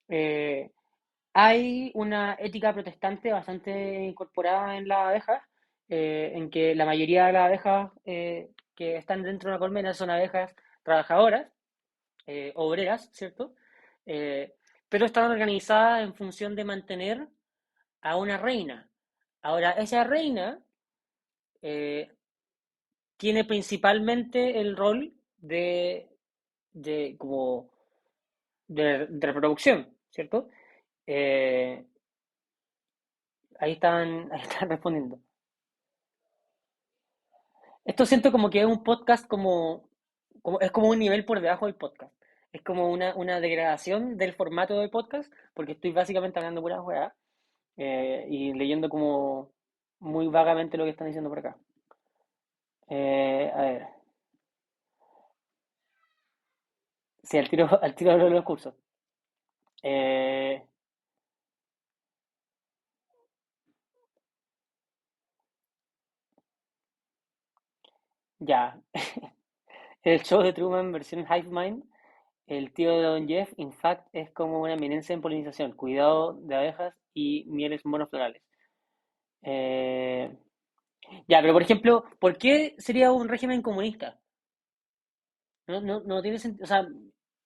Eh, Hay una ética protestante bastante incorporada en las abejas, en que la mayoría de las abejas que están dentro de una colmena son abejas trabajadoras, obreras, ¿cierto? Eh, pero están organizadas en función de mantener a una reina. Ahora, esa reina eh, tiene principalmente el rol como de reproducción, ¿cierto? Eh, ahí están respondiendo. Esto siento como que es un podcast es como un nivel por debajo del podcast. Es como una degradación del formato del podcast, porque estoy básicamente hablando pura weá y leyendo como muy vagamente lo que están diciendo por acá. A ver, sí, al tiro hablo de los cursos. Eh, ya, el show de Truman versión Hive Mind. El tío de Don Jeff, in fact, es como una eminencia en polinización, cuidado de abejas y mieles monoflorales. Eh, ya, pero por ejemplo, ¿por qué sería un régimen comunista? No tiene sentido. O sea,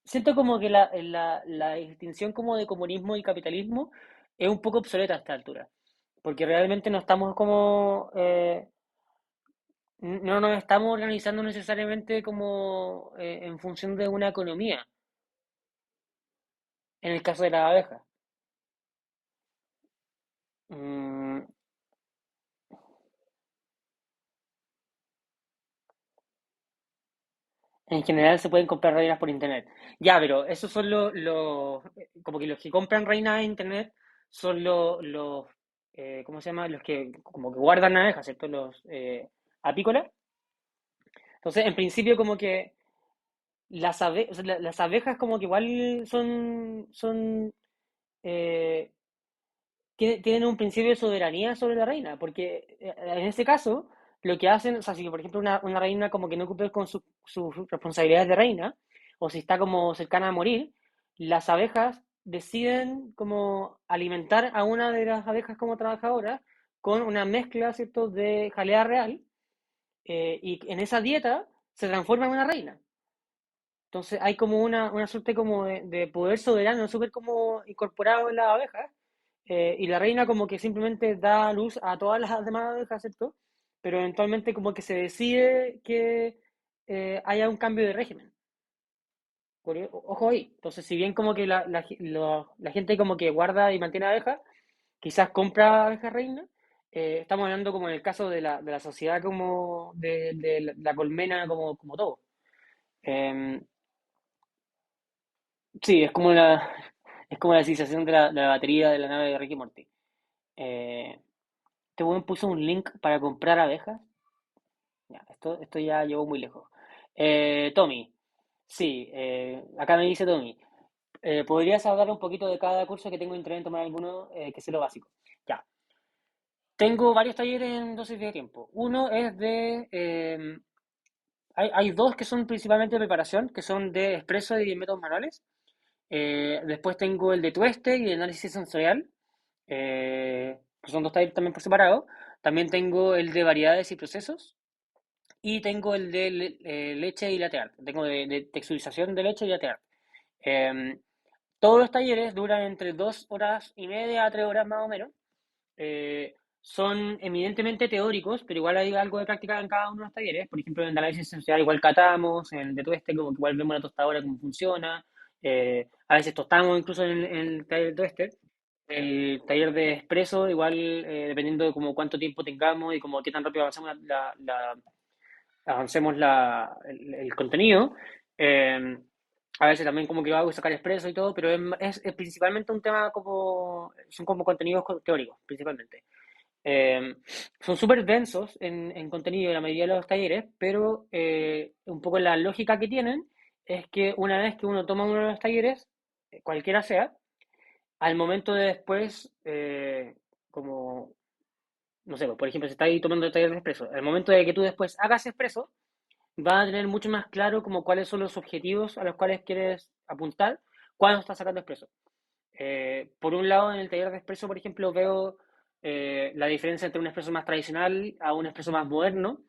siento como que la distinción como de comunismo y capitalismo es un poco obsoleta a esta altura. Porque realmente no estamos como. No nos estamos organizando necesariamente como en función de una economía, en el caso de las abejas. Mm, En general se pueden comprar reinas por internet. Ya, pero esos son como que los que compran reinas en internet son ¿cómo se llama? Los que como que guardan abejas, ¿cierto? Los apícolas. Entonces, en principio como que o sea, las abejas como que igual son eh, tienen un principio de soberanía sobre la reina, porque en ese caso, lo que hacen, o sea, si por ejemplo una reina como que no cumple con sus responsabilidades de reina, o si está como cercana a morir, las abejas deciden como alimentar a una de las abejas como trabajadora con una mezcla, ¿cierto?, de jalea real, y en esa dieta se transforma en una reina. Entonces hay como una suerte como de poder soberano súper como incorporado en las abejas y la reina como que simplemente da luz a todas las demás abejas, ¿cierto? Pero eventualmente como que se decide que haya un cambio de régimen. Ojo ahí. Entonces, si bien como que la gente como que guarda y mantiene abejas, quizás compra abejas reinas, estamos hablando como en el caso de la sociedad como de la colmena como todo. Eh, sí, es como la sensación de la batería de la nave de Ricky Morty. Eh, Este weón puso un link para comprar abejas. Ya, esto ya llevó muy lejos. Tommy, sí, acá me dice Tommy. ¿Podrías hablar un poquito de cada curso que tengo interés en tomar alguno, que sé lo básico? Ya, tengo varios talleres en dosis de tiempo. Uno es hay dos que son principalmente de preparación, que son de expreso y de métodos manuales. Después tengo el de tueste y de análisis sensorial, que son dos talleres también por separado. También tengo el de variedades y procesos. Y tengo el de leche y latte art. Tengo de texturización de leche y latte art. Em, Todos los talleres duran entre 2 horas y media a 3 horas más o menos. Son eminentemente teóricos, pero igual hay algo de práctica en cada uno de los talleres. Por ejemplo, en el análisis sensorial igual catamos, en el de tueste como que igual vemos la tostadora cómo funciona. A veces tostamos incluso en el taller de toaster. El taller de expreso, igual, dependiendo de como cuánto tiempo tengamos y como qué tan rápido avancemos el contenido. eh, a veces también como que lo hago sacar expreso y todo, pero es principalmente un tema como, son como contenidos teóricos, principalmente. Eh, Son súper densos en contenido en la mayoría de los talleres, pero un poco la lógica que tienen es que una vez que uno toma uno de los talleres, cualquiera sea, al momento de después, como, no sé, pues, por ejemplo, si estás ahí tomando el taller de expreso, al momento de que tú después hagas expreso, vas a tener mucho más claro como cuáles son los objetivos a los cuales quieres apuntar cuando estás sacando expreso. Por un lado, en el taller de expreso, por ejemplo, veo la diferencia entre un expreso más tradicional a un expreso más moderno,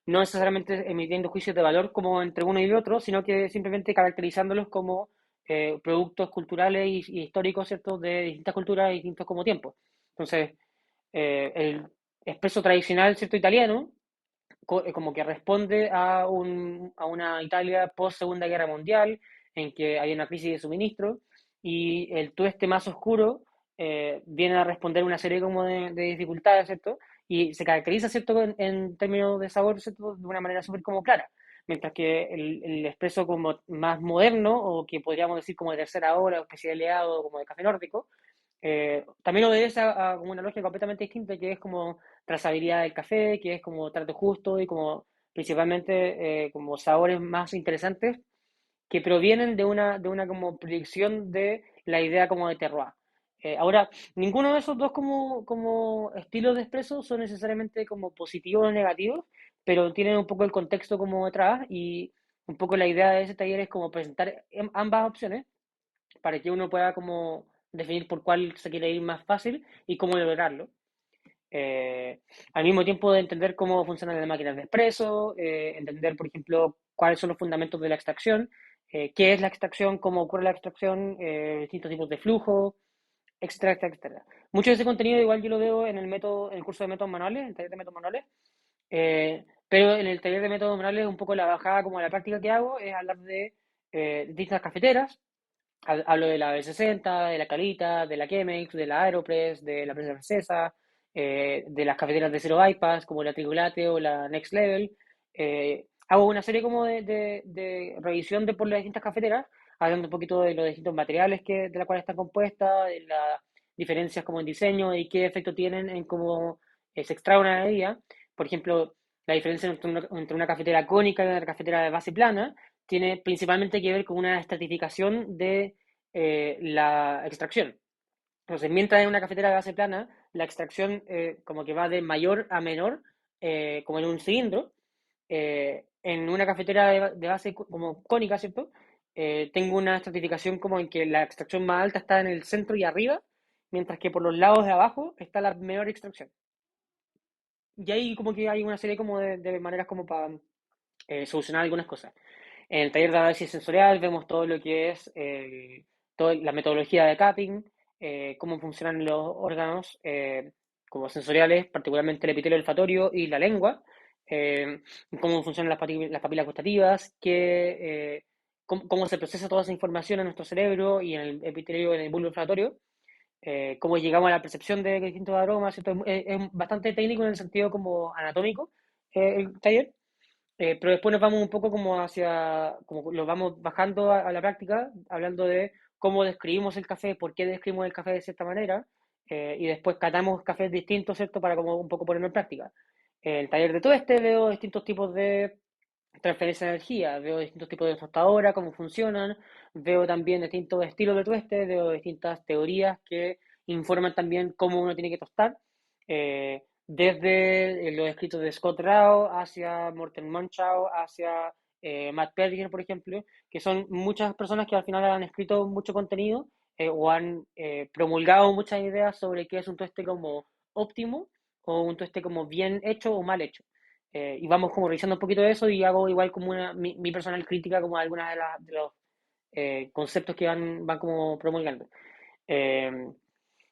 no necesariamente emitiendo juicios de valor como entre uno y otro, sino que simplemente caracterizándolos como productos culturales y históricos, ¿cierto?, de distintas culturas y distintos como tiempos. Entonces, el expreso tradicional, ¿cierto?, italiano, como que responde a una Italia post Segunda Guerra Mundial, en que hay una crisis de suministro, y el tueste más oscuro viene a responder una serie como de dificultades, ¿cierto? Y se caracteriza, ¿cierto?, en términos de sabor, ¿cierto?, de una manera súper como clara. Mientras que el espresso como más moderno, o que podríamos decir como de tercera hora, o especialidad, o como de café nórdico, también obedece a una lógica completamente distinta, que es como trazabilidad del café, que es como trato justo y como principalmente como sabores más interesantes que provienen de una como proyección de la idea como de terroir. Ahora, ninguno de esos dos como estilos de expreso son necesariamente como positivos o negativos, pero tienen un poco el contexto como detrás, y un poco la idea de ese taller es como presentar ambas opciones para que uno pueda como definir por cuál se quiere ir más fácil y cómo lograrlo. Eh, Al mismo tiempo de entender cómo funcionan las máquinas de expreso, entender, por ejemplo, cuáles son los fundamentos de la extracción, qué es la extracción, cómo ocurre la extracción, distintos tipos de flujo, etcétera, etcétera, etcétera. Mucho de ese contenido igual yo lo veo en el método, en el curso de métodos manuales, en el taller de métodos manuales, pero en el taller de métodos manuales un poco la bajada como a la práctica que hago es hablar de distintas cafeteras. Hablo de la B60, de la Calita, de la Chemex, de la Aeropress, de la prensa francesa, de las cafeteras de cero bypass, como la Trigolate o la Next Level. Hago una serie como de revisión de por las distintas cafeteras, hablando un poquito de los distintos materiales de las cuales están compuestas, de las diferencias como en diseño y qué efecto tienen en cómo se extrae una bebida. Por ejemplo, la diferencia entre una cafetera cónica y una cafetera de base plana tiene principalmente que ver con una estratificación de la extracción. Entonces, mientras en una cafetera de base plana, la extracción como que va de mayor a menor, como en un cilindro, en una cafetera de base como cónica, ¿cierto? Tengo una estratificación como en que la extracción más alta está en el centro y arriba, mientras que por los lados de abajo está la menor extracción. Y ahí como que hay una serie como de maneras como para solucionar algunas cosas. En el taller de análisis sensorial vemos todo lo que es toda la metodología de capping, cómo funcionan los órganos como sensoriales, particularmente el epitelio olfatorio y la lengua, eh, cómo funcionan las papilas gustativas, cómo se procesa toda esa información en nuestro cerebro y en el epitelio, en el bulbo olfatorio, cómo llegamos a la percepción de distintos aromas, ¿cierto? Es bastante técnico en el sentido como anatómico el taller, pero después nos vamos un poco como como lo vamos bajando a la práctica, hablando de cómo describimos el café, por qué describimos el café de cierta manera, y después catamos cafés distintos, ¿cierto? Para como un poco ponerlo en práctica. En el taller de todo veo distintos tipos de transferencia de energía, veo distintos tipos de tostadoras, cómo funcionan, veo también distintos estilos de tueste, veo distintas teorías que informan también cómo uno tiene que tostar, desde los escritos de Scott Rao hacia Morten Monschau, hacia Matt Perger, por ejemplo, que son muchas personas que al final han escrito mucho contenido o han promulgado muchas ideas sobre qué es un tueste como óptimo o un tueste como bien hecho o mal hecho. Y vamos como revisando un poquito de eso, y hago igual como mi personal crítica como algunas de los conceptos que van como promulgando. Eh,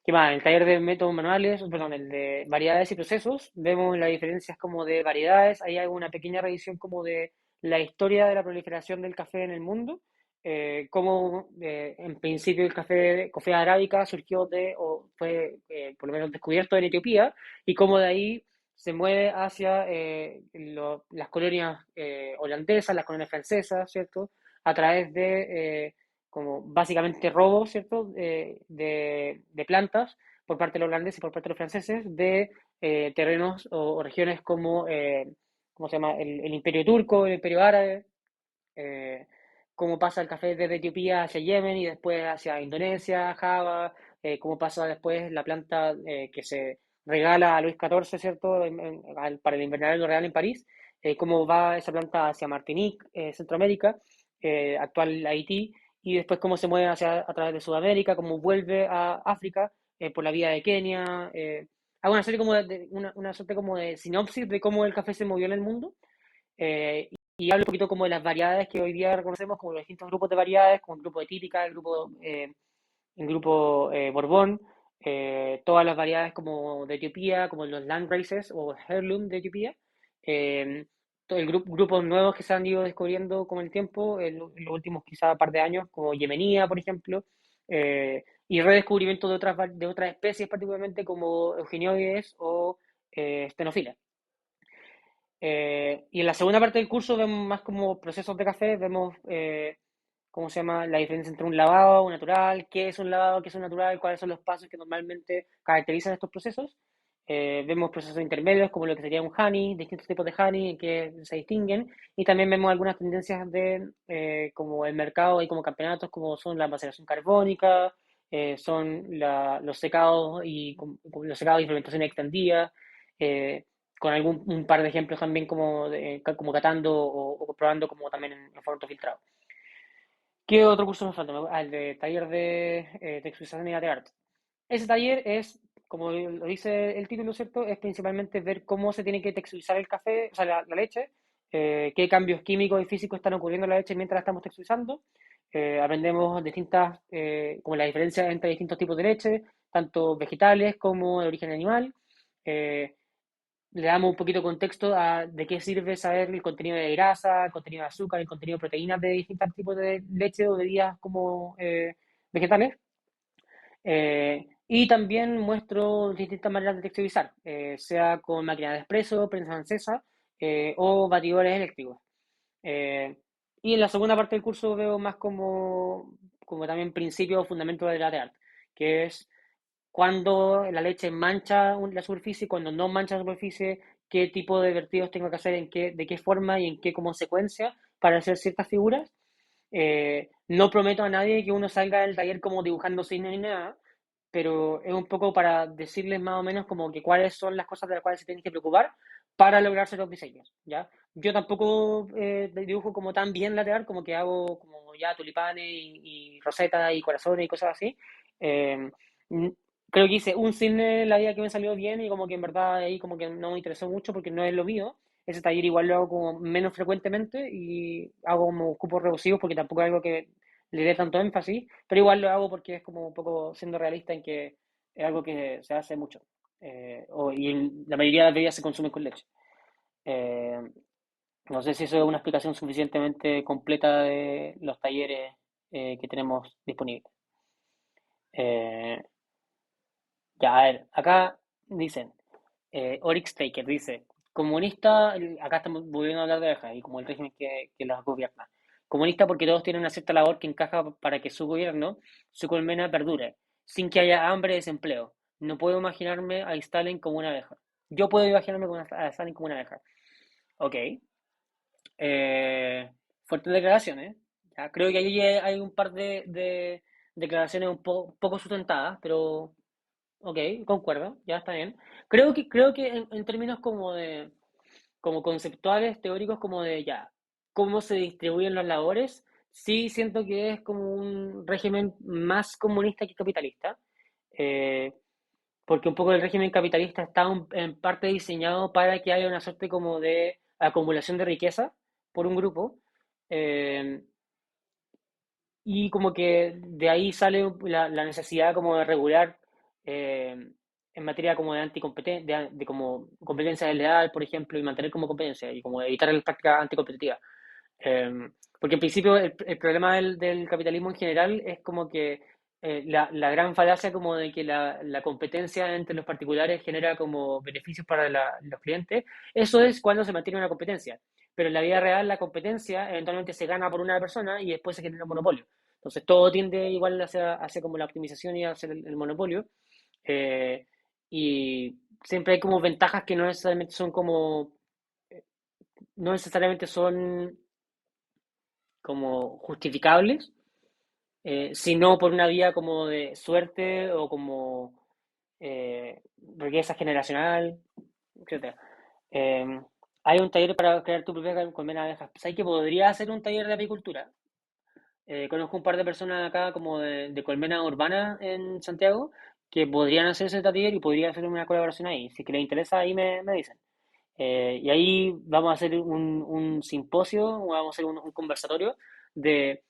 ¿Qué más? En el taller de métodos manuales, perdón, el de variedades y procesos, vemos las diferencias como de variedades. Ahí hay una pequeña revisión como de la historia de la proliferación del café en el mundo, cómo en principio el café arábica surgió o fue por lo menos descubierto en Etiopía, y cómo de ahí se mueve hacia las colonias holandesas, las colonias francesas, ¿cierto? A través de como básicamente robos, ¿cierto? De plantas por parte de los holandeses y por parte de los franceses de terrenos o regiones como, ¿cómo se llama? El Imperio Turco, el Imperio Árabe, eh, cómo pasa el café desde Etiopía hacia Yemen y después hacia Indonesia, Java, cómo pasa después la planta que se regala a Luis XIV, ¿cierto? Para el Invernadero Real en París, cómo va esa planta hacia Martinique, Centroamérica, actual Haití, y después cómo se mueve a través de Sudamérica, cómo vuelve a África por la vía de Kenia. Hago una serie como una suerte como de sinopsis de cómo el café se movió en el mundo. Y hablo un poquito como de las variedades que hoy día reconocemos como los distintos grupos de variedades, como el grupo de típica, el grupo Borbón, todas las variedades como de Etiopía, como los Land Races o Heirloom de Etiopía, eh, todo grupos nuevos que se han ido descubriendo con el tiempo, en los últimos quizá par de años, como Yemenía, por ejemplo, y redescubrimiento de otras especies, particularmente como Eugenioides o Stenophila. Y en la segunda parte del curso vemos más como procesos de café, vemos cómo se llama la diferencia entre un lavado, un natural, qué es un lavado, qué es un natural, cuáles son los pasos que normalmente caracterizan estos procesos. Vemos procesos intermedios como lo que sería un honey, distintos tipos de honey en que se distinguen, y también vemos algunas tendencias de como el mercado y como campeonatos, como son la maceración carbónica, son los secados los secados y fermentación extendida. eh, con un par de ejemplos también como catando o probando como también en formato filtrado. ¿Qué otro curso me falta? El de taller de texturización y latte art. Ese taller es, como lo dice el título, ¿cierto? Es principalmente ver cómo se tiene que texturizar el café, o sea, la leche, qué cambios químicos y físicos están ocurriendo en la leche mientras la estamos texturizando. Aprendemos como la diferencia entre distintos tipos de leche, tanto vegetales como de origen animal. Eh, Le damos un poquito de contexto de qué sirve saber el contenido de grasa, el contenido de azúcar, el contenido de proteínas de distintos tipos de leche o bebidas como vegetales. Y también muestro distintas maneras de texturizar, sea con máquina de espresso, prensa francesa o batidores eléctricos. Eh, y en la segunda parte del curso veo más como también principios o fundamentos del latte art, que es cuando la leche mancha la superficie, cuando no mancha la superficie, qué tipo de vertidos tengo que hacer, de qué forma y en qué como secuencia para hacer ciertas figuras. No prometo a nadie que uno salga del taller como dibujando signos ni nada, pero es un poco para decirles más o menos como que cuáles son las cosas de las cuales se tienen que preocupar para lograr ciertos diseños, ¿ya? Yo tampoco dibujo como tan bien lateral, como que hago como ya tulipanes y rosetas y corazones y cosas así. Eh, Creo que hice un cisne la día que me salió bien y como que en verdad ahí como que no me interesó mucho porque no es lo mío. Ese taller igual lo hago como menos frecuentemente y hago como cupos reducidos porque tampoco es algo que le dé tanto énfasis, pero igual lo hago porque es como un poco siendo realista en que es algo que se hace mucho. La mayoría de las bebidas se consumen con leche. Eh, no sé si eso es una explicación suficientemente completa de los talleres que tenemos disponibles. Eh, ya, a ver, acá dicen, Oryx Taker dice, comunista, acá estamos volviendo a hablar de abejas y como el régimen que las gobierna. Comunista porque todos tienen una cierta labor que encaja para que su gobierno, su colmena perdure, sin que haya hambre y desempleo. No puedo imaginarme a Stalin como una abeja. Yo puedo imaginarme a Stalin como una abeja. Ok. Fuertes declaraciones. Ya, creo que ahí hay un par de declaraciones poco sustentadas, pero ok, concuerdo, ya está bien. Creo que en términos como conceptuales, teóricos, como de ya, cómo se distribuyen las labores, sí siento que es como un régimen más comunista que capitalista, eh, porque un poco el régimen capitalista está en parte diseñado para que haya una suerte como de acumulación de riqueza por un grupo, eh, y como que de ahí sale la necesidad como de regular eh, en materia como de anticompetencia, de como competencia desleal, por ejemplo, y mantener como competencia y como evitar las prácticas anticompetitivas. Porque en principio el problema del capitalismo en general es como que la gran falacia como de que la competencia entre los particulares genera como beneficios para los clientes, eso es cuando se mantiene una competencia. Pero en la vida real la competencia eventualmente se gana por una persona y después se genera un monopolio. Entonces todo tiende igual hacia como la optimización y hacia el monopolio. eh, y siempre hay como ventajas que no necesariamente son como, no necesariamente son como justificables, sino por una vía como de suerte o como riqueza generacional, etcétera. Eh, Hay un taller para crear tu propia colmena de abejas. ¿Sabes que podría hacer un taller de apicultura? Conozco un par de personas acá como de colmena urbana en Santiago que podrían hacer ese taller y podría hacer una colaboración ahí. Si es que les interesa, ahí me dicen. Y ahí vamos a hacer un simposio, o vamos a hacer un conversatorio de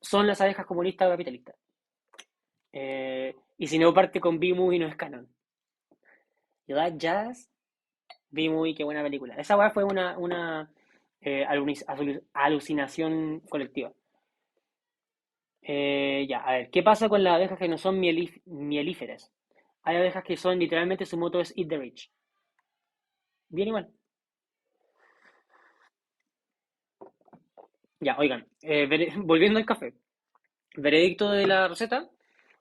¿son las abejas comunistas o capitalistas? Y si no parte con B-Movie no es canon. Y that jazz, B-Movie, qué buena película. Esa weá fue una alucinación colectiva. Ya, a ver, ¿qué pasa con las abejas que no son mielíferas? Hay abejas que son literalmente su moto es Eat the Rich. Bien igual. Ya, oigan, volviendo al café. Veredicto de la receta,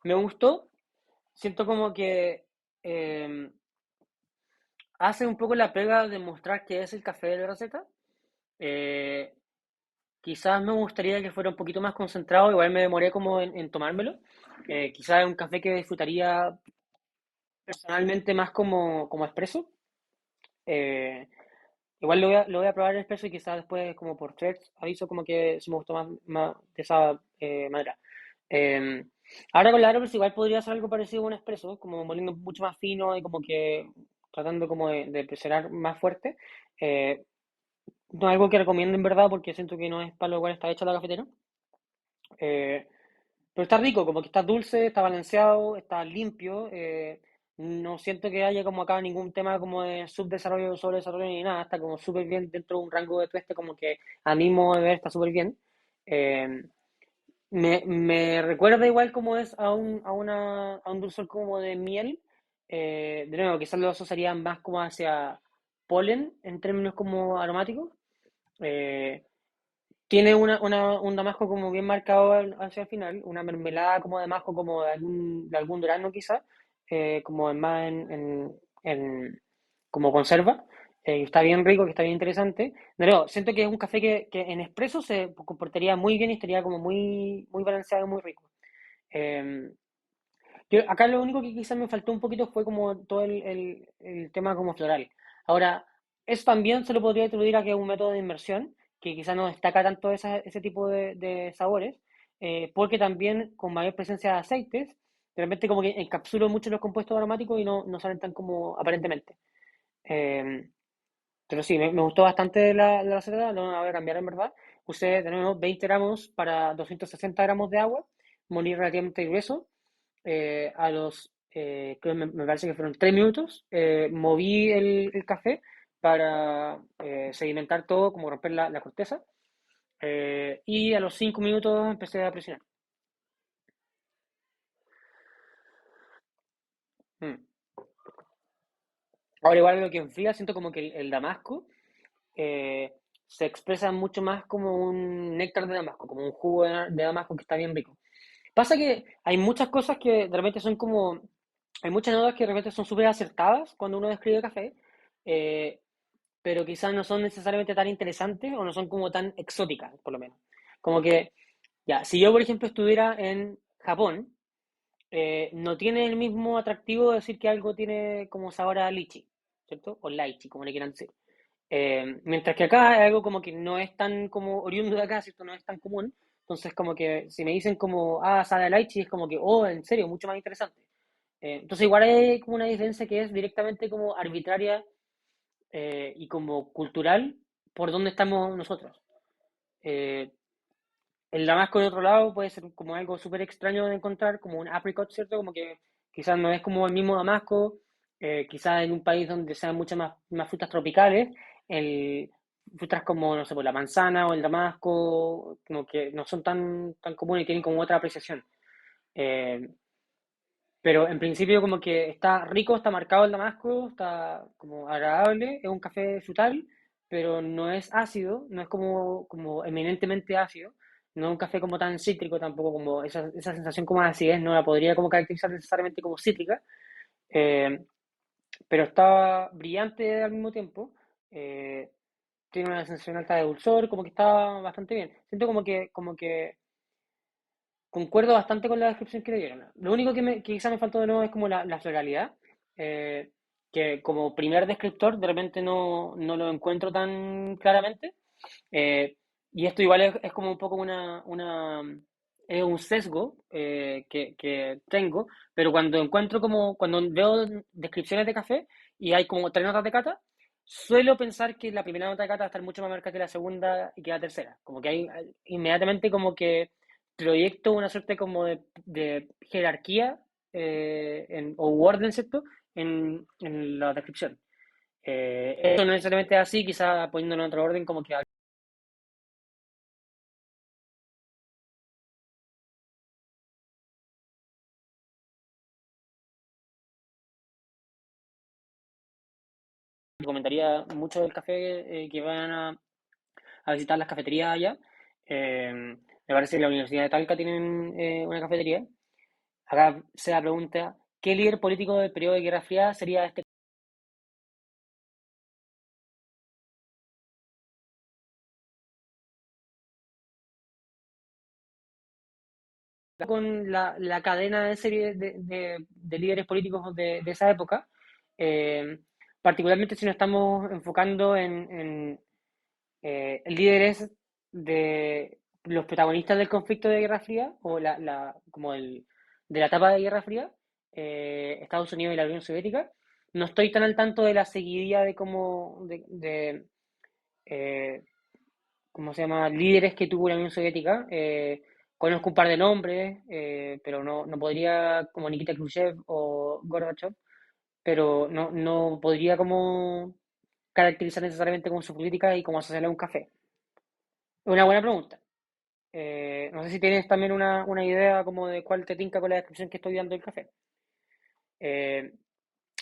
me gustó. Siento como que eh, hace un poco la pega de mostrar qué es el café de la receta. Eh, Quizás me gustaría que fuera un poquito más concentrado, igual me demoré como en tomármelo. Quizás es un café que disfrutaría personalmente más como expreso. Eh, Igual lo voy a probar en expreso y quizás después como por threads aviso como que se me gustó más de esa manera. Eh, Ahora con la Aeropress igual podría ser algo parecido a un expreso, como moliendo mucho más fino y como que tratando como de presionar más fuerte. Eh, no es algo que recomiendo en verdad porque siento que no es para lo cual está hecha la cafetera. Eh, pero está rico, como que está dulce, está balanceado, está limpio. No siento que haya como acá ningún tema como de subdesarrollo o sobredesarrollo ni nada. Está como súper bien dentro de un rango de tueste, como que a mi modo de ver está súper bien. Eh, Me recuerda igual como es a un dulzor como de miel. De nuevo, quizás los asociarían más como hacia polen en términos como aromáticos. Eh, Tiene un damasco como bien marcado hacia el final, una mermelada como de damasco como de algún durazno quizás, como más como conserva, que está bien rico, que está bien interesante. De nuevo, siento que es un café que en expreso se comportaría muy bien y estaría como muy balanceado y muy rico. Eh, Acá lo único que quizás me faltó un poquito fue como todo el tema como floral. Ahora, eso también se lo podría atribuir a que es un método de inmersión, que quizás no destaca tanto ese tipo de sabores, porque también con mayor presencia de aceites, realmente como que encapsulo mucho los compuestos aromáticos y no salen tan como aparentemente. Eh, pero sí, me gustó bastante la receta, no la voy a cambiar en verdad. Usé de nuevo 20 gramos para 260 gramos de agua, molí relativamente grueso creo que me parece que fueron 3 minutos, moví el café para sedimentar todo, como romper la corteza, y a los 5 minutos empecé a presionar. Mm. Ahora igual lo que enfría, siento como que el damasco eh, se expresa mucho más como un néctar de damasco, como un jugo de damasco que está bien rico. Pasa que hay muchas cosas que de repente son como, hay muchas notas que de repente son súper acertadas cuando uno describe café, eh, pero quizás no son necesariamente tan interesantes o no son como tan exóticas, por lo menos. Como que, ya, si yo, por ejemplo, estuviera en Japón, no tiene el mismo atractivo decir que algo tiene como sabor a lichi, ¿cierto? O lychee, como le quieran decir. Mientras que acá es algo como que no es tan como oriundo de acá, ¿cierto? No es tan común. Entonces, como que si me dicen como, sabe a lychee, es como que, oh, en serio, mucho más interesante. Entonces, igual hay como una diferencia que es directamente como arbitraria y como cultural por dónde estamos nosotros. Eh, el damasco de otro lado puede ser como algo súper extraño de encontrar, como un apricot, ¿cierto? Como que quizás no es como el mismo damasco, quizás en un país donde sean muchas más frutas tropicales, el, frutas como, no sé, pues la manzana o el damasco, como que no son tan comunes y tienen como otra apreciación. Eh, pero en principio como que está rico, está marcado el damasco, está como agradable, es un café frutal, pero no es ácido, no es como eminentemente ácido, no es un café como tan cítrico tampoco, como esa sensación como de acidez, no la podría como caracterizar necesariamente como cítrica, eh, pero está brillante al mismo tiempo, eh, tiene una sensación alta de dulzor, como que está bastante bien. Siento como que concuerdo bastante con la descripción que le dieron. Lo único que quizá me faltó de nuevo es como la floralidad, eh, que como primer descriptor de repente no lo encuentro tan claramente. Eh, y esto igual es como un poco es un sesgo que tengo, pero cuando veo descripciones de café y hay como tres notas de cata, suelo pensar que la primera nota de cata va a estar mucho más marcada que la segunda y que la tercera. Como que hay inmediatamente como que proyecto una suerte como de jerarquía o orden, ¿cierto? En la descripción. Eso no necesariamente es así, quizá poniéndolo en otro orden, como que recomendaría mucho del café que van a visitar las cafeterías allá. Me parece que la Universidad de Talca tienen una cafetería. Acá se la pregunta, ¿qué líder político del periodo de Guerra Fría sería este? Con la cadena de serie de líderes políticos de esa época, eh, particularmente si nos estamos enfocando en líderes de los protagonistas del conflicto de Guerra Fría o de la etapa de Guerra Fría, Estados Unidos y la Unión Soviética. No estoy tan al tanto de la seguidilla de eh, ¿cómo se llama? Líderes que tuvo la Unión Soviética. Conozco un par de nombres, pero no podría, como Nikita Khrushchev o Gorbachev, pero no podría como caracterizar necesariamente como su política y como asociarle a un café. Es una buena pregunta. No sé si tienes también una idea como de cuál te tinca con la descripción que estoy dando del café. Eh,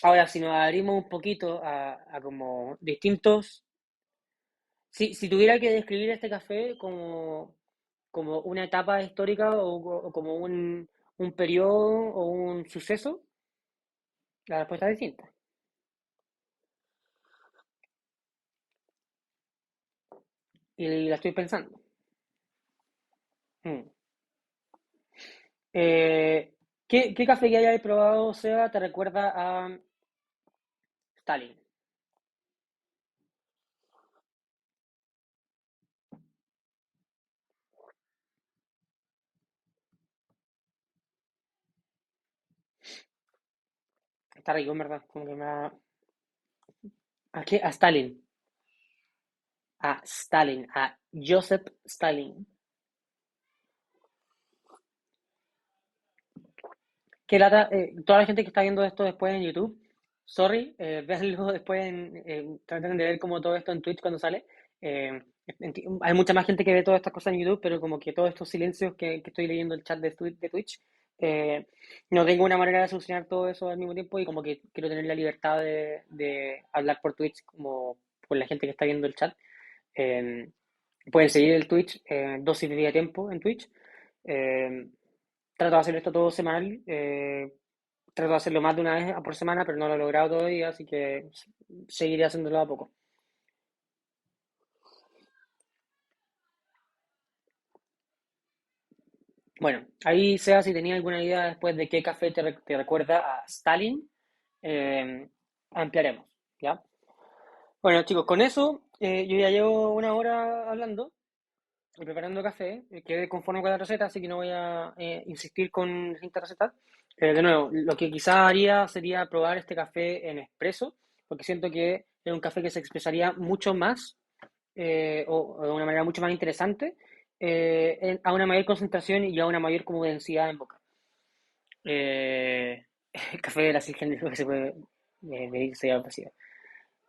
Ahora, si nos abrimos un poquito a como distintos. Si tuviera que describir este café como una etapa histórica o como un periodo o un suceso, la respuesta es distinta. Y la estoy pensando. Mm. ¿Qué café que hayas probado, Seba, te recuerda a Stalin? Está rico, en verdad. Como que ¿A qué? A Stalin. A Stalin. A Joseph Stalin. Qué lata. Toda la gente que está viendo esto después en YouTube, sorry, véanlo después traten de ver como todo esto en Twitch cuando sale. Eh, Hay mucha más gente que ve todas estas cosas en YouTube, pero como que todos estos silencios que estoy leyendo el chat de Twitch, eh, no tengo una manera de solucionar todo eso al mismo tiempo y como que quiero tener la libertad de hablar por Twitch como con la gente que está viendo el chat. Eh, Pueden seguir el Twitch, dosis de día de tiempo en Twitch. Eh, Trato de hacer esto todo semanal. Trato de hacerlo más de una vez por semana, pero no lo he logrado todavía, así que seguiré haciéndolo a poco. Bueno, ahí sea si tenía alguna idea después de qué café te recuerda a Stalin, eh, ampliaremos, ¿ya? Bueno, chicos, con eso yo ya llevo una hora hablando y preparando café. Quedé conforme con la receta, así que no voy a insistir con distintas recetas. De nuevo, lo que quizás haría sería probar este café en expreso, porque siento que es un café que se expresaría mucho más o de una manera mucho más interesante a una mayor concentración y a una mayor como densidad en boca. El café de la Sirgen que se puede medir se llama.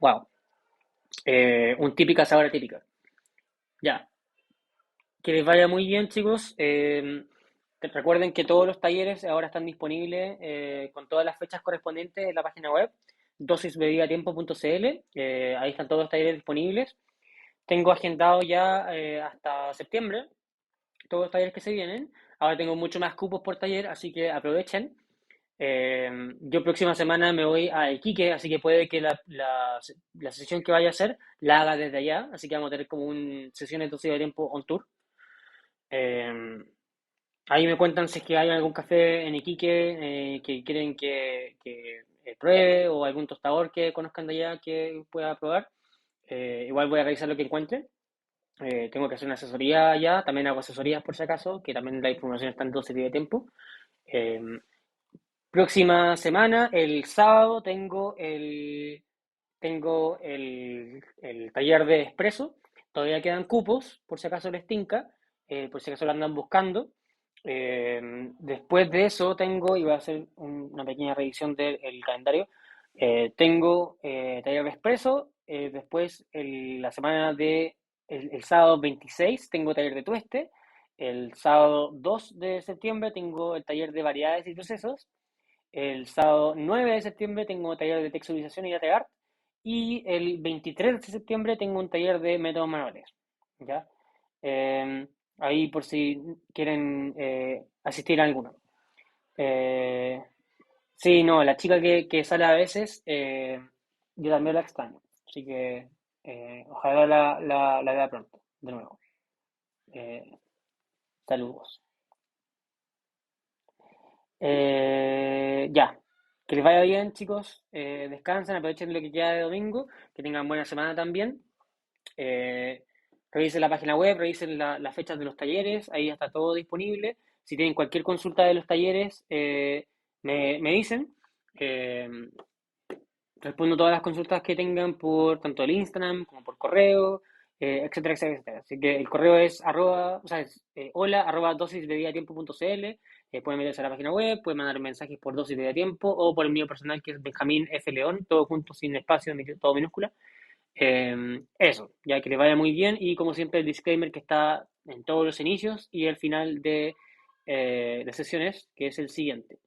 Wow. Un típica sabor típica. Ya, que les vaya muy bien, chicos. Recuerden que todos los talleres ahora están disponibles con todas las fechas correspondientes en la página web dosisbebidatiempo.cl. Ahí están todos los talleres disponibles. Tengo agendado ya hasta septiembre todos los talleres que se vienen. Ahora tengo mucho más cupos por taller, así que aprovechen. Yo próxima semana me voy a Iquique, así que puede que la sesión que vaya a hacer la haga desde allá, así que vamos a tener como un sesión entonces de tiempo on tour. Eh, Ahí me cuentan si es que hay algún café en Iquique que quieren que pruebe o algún tostador que conozcan de allá que pueda probar. Igual voy a revisar lo que encuentre. Tengo que hacer una asesoría allá, también hago asesorías por si acaso, que también la información está en 12 días de tiempo. Eh, Próxima semana, el sábado, tengo el taller de expreso. Todavía quedan cupos, por si acaso les tinca, por si acaso lo andan buscando. Después de eso tengo, y voy a hacer una pequeña revisión del calendario, tengo taller de expreso, después la semana el sábado 26 tengo taller de tueste, el sábado 2 de septiembre tengo el taller de variedades y procesos, el sábado 9 de septiembre tengo taller de texturización y latte art. Y el 23 de septiembre tengo un taller de métodos manuales. ¿Ya? Eh, Ahí por si quieren asistir a alguno. Eh, sí, no, la chica que sale a veces, yo también la extraño. Así que ojalá la vea pronto, de nuevo. Eh, Saludos. Ya, que les vaya bien, chicos. Descansen, aprovechen lo que queda de domingo, que tengan buena semana también. Eh, Revisen la página web, revisen las fechas de los talleres, ahí está todo disponible. Si tienen cualquier consulta de los talleres, me dicen. Eh, Respondo todas las consultas que tengan por tanto el Instagram como por correo, etcétera, etcétera, etcétera. Así que el correo es hola arroba dosisbebidatiempo.cl. Pueden meterse a la página web, pueden mandar mensajes por dosis de tiempo o por el mío personal que es Benjamín F. León, todo junto, sin espacio, todo minúscula. Eso, ya que les vaya muy bien y como siempre el disclaimer que está en todos los inicios y el final de sesiones, que es el siguiente.